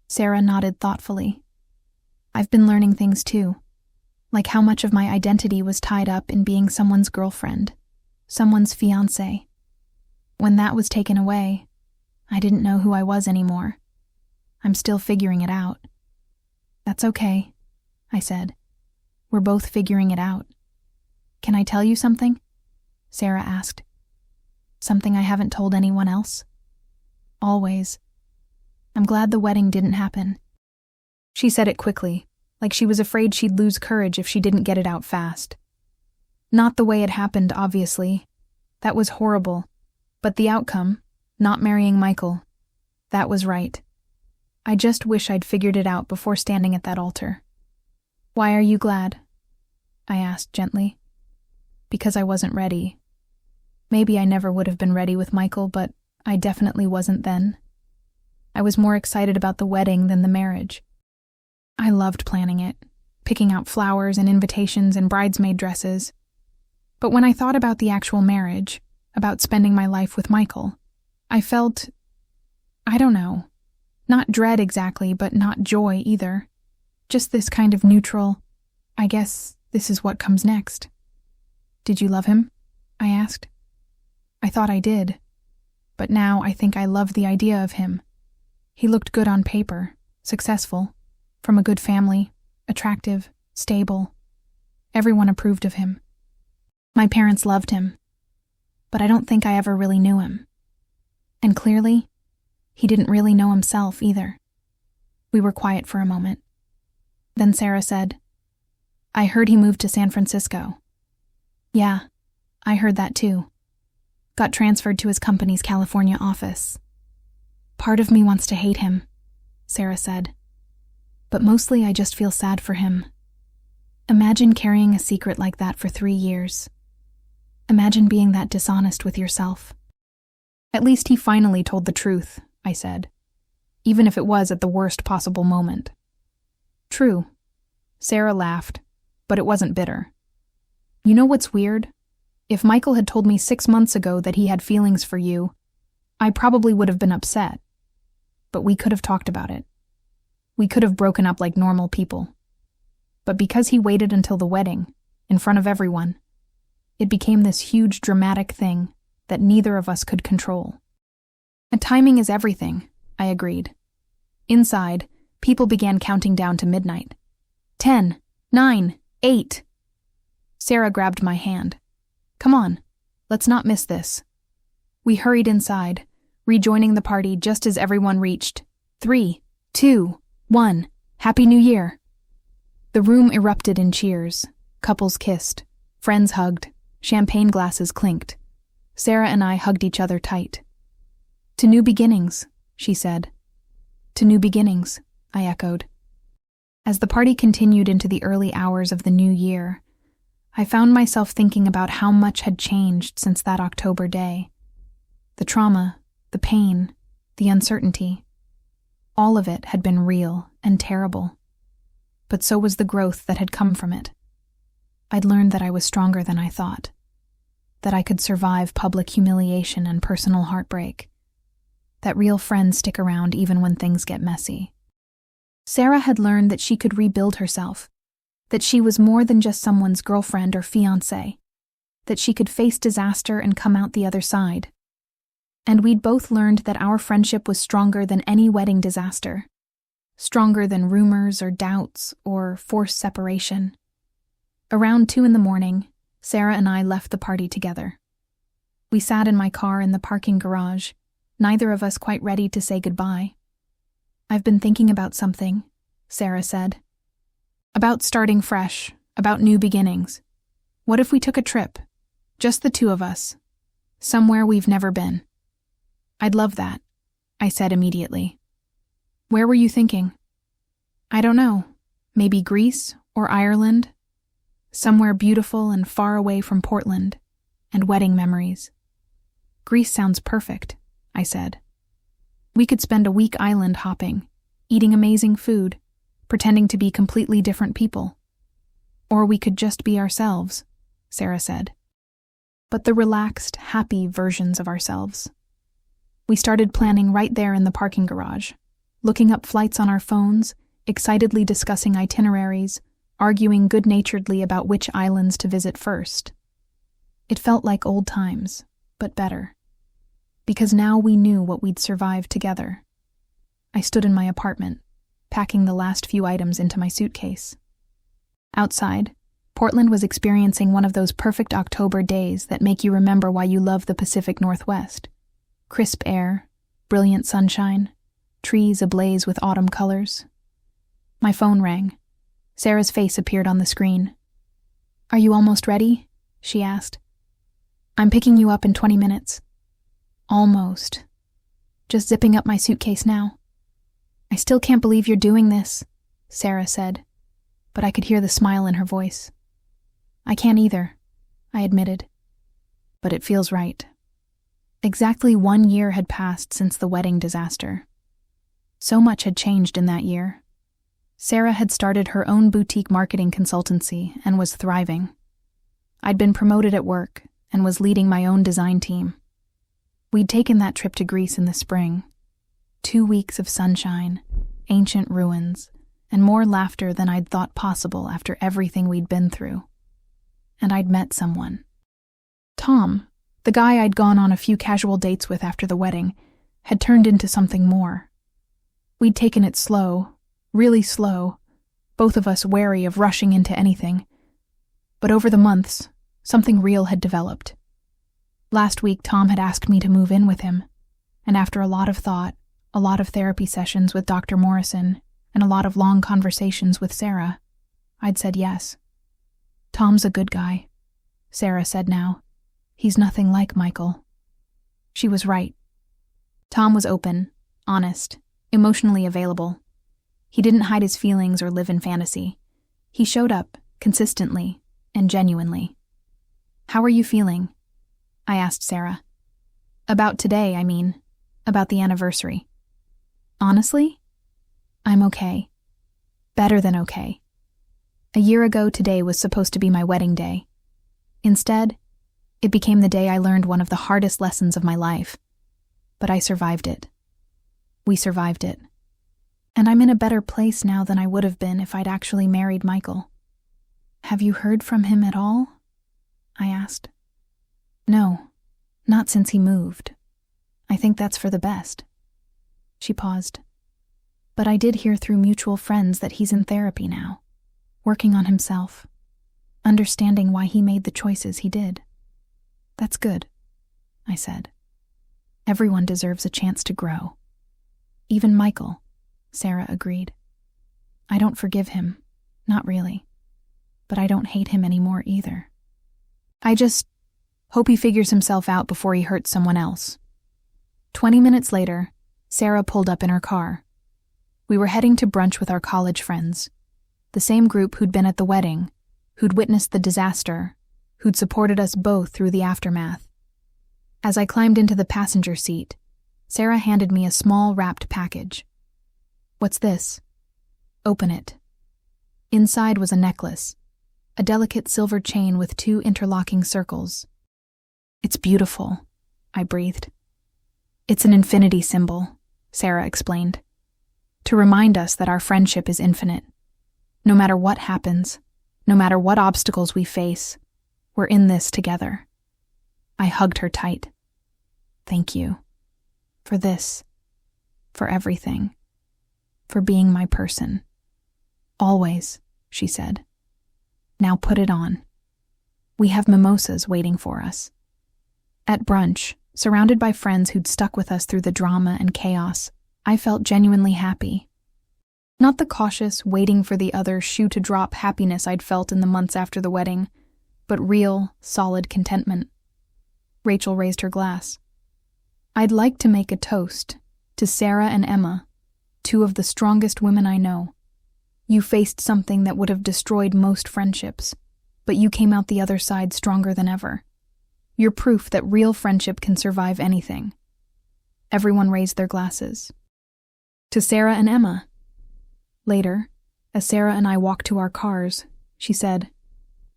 Sarah nodded thoughtfully. "I've been learning things too, like how much of my identity was tied up in being someone's girlfriend, someone's fiancé. When that was taken away, I didn't know who I was anymore. I'm still figuring it out." "That's okay," I said. "We're both figuring it out." "Can I tell you something?" Sarah asked. "Something I haven't told anyone else?" "Always. I'm glad the wedding didn't happen." She said it quickly, like she was afraid she'd lose courage if she didn't get it out fast. Not the way it happened, obviously. That was horrible. But the outcome, not marrying Michael, that was right. I just wish I'd figured it out before standing at that altar. "Why are you glad?" I asked gently. "Because I wasn't ready. Maybe I never would have been ready with Michael, but I definitely wasn't then. I was more excited about the wedding than the marriage. I loved planning it, picking out flowers and invitations and bridesmaid dresses. But when I thought about the actual marriage, about spending my life with Michael, I felt, I don't know, not dread exactly, but not joy either. Just this kind of neutral, I guess this is what comes next." "Did you love him?" I asked. "I thought I did, but now I think I love the idea of him. He looked good on paper, successful, from a good family, attractive, stable. Everyone approved of him. My parents loved him, but I don't think I ever really knew him. And clearly, he didn't really know himself either." We were quiet for a moment. Then Sarah said, "I heard he moved to San Francisco." "Yeah, I heard that too. Got transferred to his company's California office." "Part of me wants to hate him," Sarah said. "But mostly I just feel sad for him. Imagine carrying a secret like that for 3 years. Imagine being that dishonest with yourself." "At least he finally told the truth," I said, "even if it was at the worst possible moment." "True." Sarah laughed, but it wasn't bitter. "You know what's weird? If Michael had told me 6 months ago that he had feelings for you, I probably would have been upset. But we could have talked about it. We could have broken up like normal people. But because he waited until the wedding, in front of everyone, it became this huge dramatic thing that neither of us could control." "And timing is everything," I agreed. Inside, people began counting down to midnight. 10, 9, 8. Sarah grabbed my hand. "Come on, let's not miss this." We hurried inside, rejoining the party just as everyone reached 3, 2, 1, Happy New Year! The room erupted in cheers, Couples kissed. Friends hugged. Champagne glasses clinked. Sarah and I hugged each other tight. "To new beginnings," she said. "To new beginnings," I echoed. As the party continued into the early hours of the new year, I found myself thinking about how much had changed since that October day. The trauma, the pain, the uncertainty. All of it had been real and terrible. But so was the growth that had come from it. I'd learned that I was stronger than I thought. That I could survive public humiliation and personal heartbreak. That real friends stick around even when things get messy. Sarah had learned that she could rebuild herself. That she was more than just someone's girlfriend or fiancé. That she could face disaster and come out the other side. And we'd both learned that our friendship was stronger than any wedding disaster. Stronger than rumors or doubts or forced separation. Around 2 a.m, Sarah and I left the party together. We sat in my car in the parking garage, neither of us quite ready to say goodbye. "I've been thinking about something," Sarah said. "About starting fresh, about new beginnings. What if we took a trip? Just the two of us. Somewhere we've never been." "I'd love that," I said immediately. "Where were you thinking?" "I don't know. Maybe Greece or Ireland. Somewhere beautiful and far away from Portland, and wedding memories." "Greece sounds perfect," I said. "We could spend a week island hopping, eating amazing food, pretending to be completely different people. Or we could just be ourselves," Sarah said. "But the relaxed, happy versions of ourselves." We started planning right there in the parking garage, looking up flights on our phones, excitedly discussing itineraries, arguing good-naturedly about which islands to visit first. It felt like old times, but better. Because now we knew what we'd survived together. I stood in my apartment, packing the last few items into my suitcase. Outside, Portland was experiencing one of those perfect October days that make you remember why you love the Pacific Northwest. Crisp air, brilliant sunshine, trees ablaze with autumn colors. My phone rang. Sarah's face appeared on the screen. "Are you almost ready?" she asked. "I'm picking you up in 20 minutes. "Almost. Just zipping up my suitcase now." "I still can't believe you're doing this," Sarah said, but I could hear the smile in her voice. "I can't either," I admitted. "But it feels right." Exactly 1 year had passed since the wedding disaster. So much had changed in that year. Sarah had started her own boutique marketing consultancy and was thriving. I'd been promoted at work and was leading my own design team. We'd taken that trip to Greece in the spring. 2 weeks of sunshine, ancient ruins, and more laughter than I'd thought possible after everything we'd been through. And I'd met someone. Tom, the guy I'd gone on a few casual dates with after the wedding, had turned into something more. We'd taken it slow, really slow, both of us wary of rushing into anything. But over the months, something real had developed. Last week, Tom had asked me to move in with him, and after a lot of thought, a lot of therapy sessions with Dr. Morrison, and a lot of long conversations with Sarah, I'd said yes. "Tom's a good guy," Sarah said now. "He's nothing like Michael." She was right. Tom was open, honest, emotionally available. He didn't hide his feelings or live in fantasy. He showed up, consistently and genuinely. "How are you feeling?" I asked Sarah. "About today, I mean. About the anniversary." "Honestly? I'm okay. Better than okay. A year ago today was supposed to be my wedding day. Instead, it became the day I learned one of the hardest lessons of my life. But I survived it. We survived it. And I'm in a better place now than I would have been if I'd actually married Michael." "Have you heard from him at all?" I asked. "No, not since he moved. I think that's for the best." She paused. "But I did hear through mutual friends that he's in therapy now, working on himself, understanding why he made the choices he did." "That's good," I said. "Everyone deserves a chance to grow." "Even Michael," Sarah agreed. "I don't forgive him, not really. but I don't hate him anymore either. I just hope he figures himself out before he hurts someone else. 20 minutes later, Sarah pulled up in her car. We were heading to brunch with our college friends, the same group who'd been at the wedding, who'd witnessed the disaster, who'd supported us both through the aftermath. As I climbed into the passenger seat, Sarah handed me a small wrapped package. "What's this?" "Open it." Inside was a necklace, a delicate silver chain with 2 interlocking circles. "It's beautiful," I breathed. "It's an infinity symbol," Sarah explained, "to remind us that our friendship is infinite. No matter what happens, no matter what obstacles we face, we're in this together." I hugged her tight. "Thank you. For this. For everything. For being my person. Always," she said. "Now put it on. We have mimosas waiting for us." At brunch, surrounded by friends who'd stuck with us through the drama and chaos, I felt genuinely happy. Not the cautious, waiting for the other shoe to drop happiness I'd felt in the months after the wedding, but real, solid contentment. Rachel raised her glass. "I'd like to make a toast to Sarah and Emma, 2 of the strongest women I know. You faced something that would have destroyed most friendships, but you came out the other side stronger than ever. You're proof that real friendship can survive anything." Everyone raised their glasses. "To Sarah and Emma." Later, as Sarah and I walked to our cars, she said,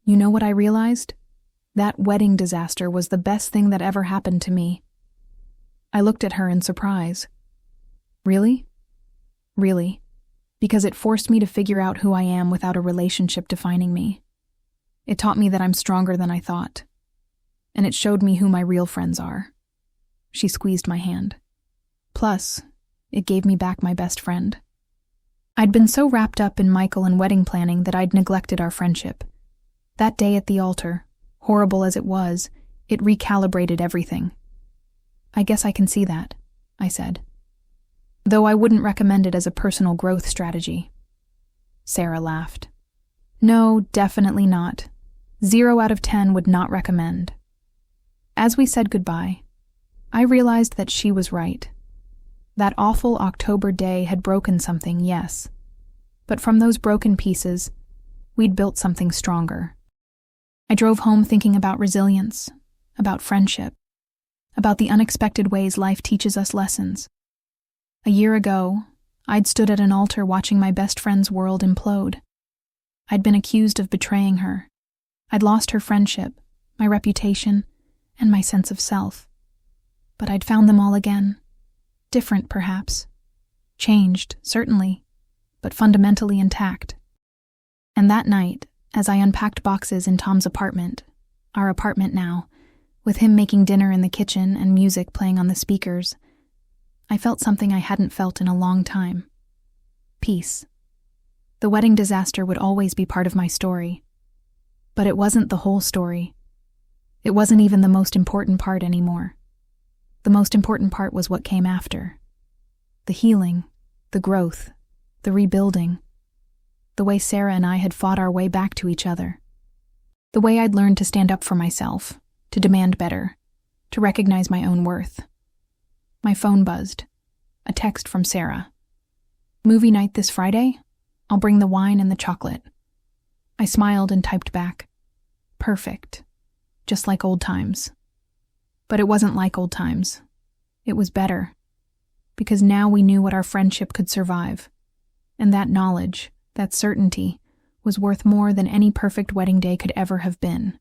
"You know what I realized? That wedding disaster was the best thing that ever happened to me." I looked at her in surprise. "Really?" "Really. Because it forced me to figure out who I am without a relationship defining me. It taught me that I'm stronger than I thought. And it showed me who my real friends are." She squeezed my hand. "Plus, it gave me back my best friend." I'd been so wrapped up in Michael and wedding planning that I'd neglected our friendship. That day at the altar, horrible as it was, it recalibrated everything. "I guess I can see that," I said. "Though I wouldn't recommend it as a personal growth strategy." Sarah laughed. "No, definitely not. 0 out of 10 would not recommend." As we said goodbye, I realized that she was right. That awful October day had broken something, yes. But from those broken pieces, we'd built something stronger. I drove home thinking about resilience, about friendship, about the unexpected ways life teaches us lessons. A year ago, I'd stood at an altar watching my best friend's world implode. I'd been accused of betraying her. I'd lost her friendship, my reputation, and my sense of self. But I'd found them all again. Different, perhaps. Changed, certainly, but fundamentally intact. And that night, as I unpacked boxes in Tom's apartment, our apartment now, with him making dinner in the kitchen and music playing on the speakers, I felt something I hadn't felt in a long time. Peace. The wedding disaster would always be part of my story. But it wasn't the whole story. It wasn't even the most important part anymore. The most important part was what came after. The healing, the growth, the rebuilding. The way Sarah and I had fought our way back to each other. The way I'd learned to stand up for myself, to demand better, to recognize my own worth. My phone buzzed. A text from Sarah. "Movie night this Friday? I'll bring the wine and the chocolate." I smiled and typed back. "Perfect. Just like old times." But it wasn't like old times. It was better. Because now we knew what our friendship could survive. And that knowledge, that certainty, was worth more than any perfect wedding day could ever have been.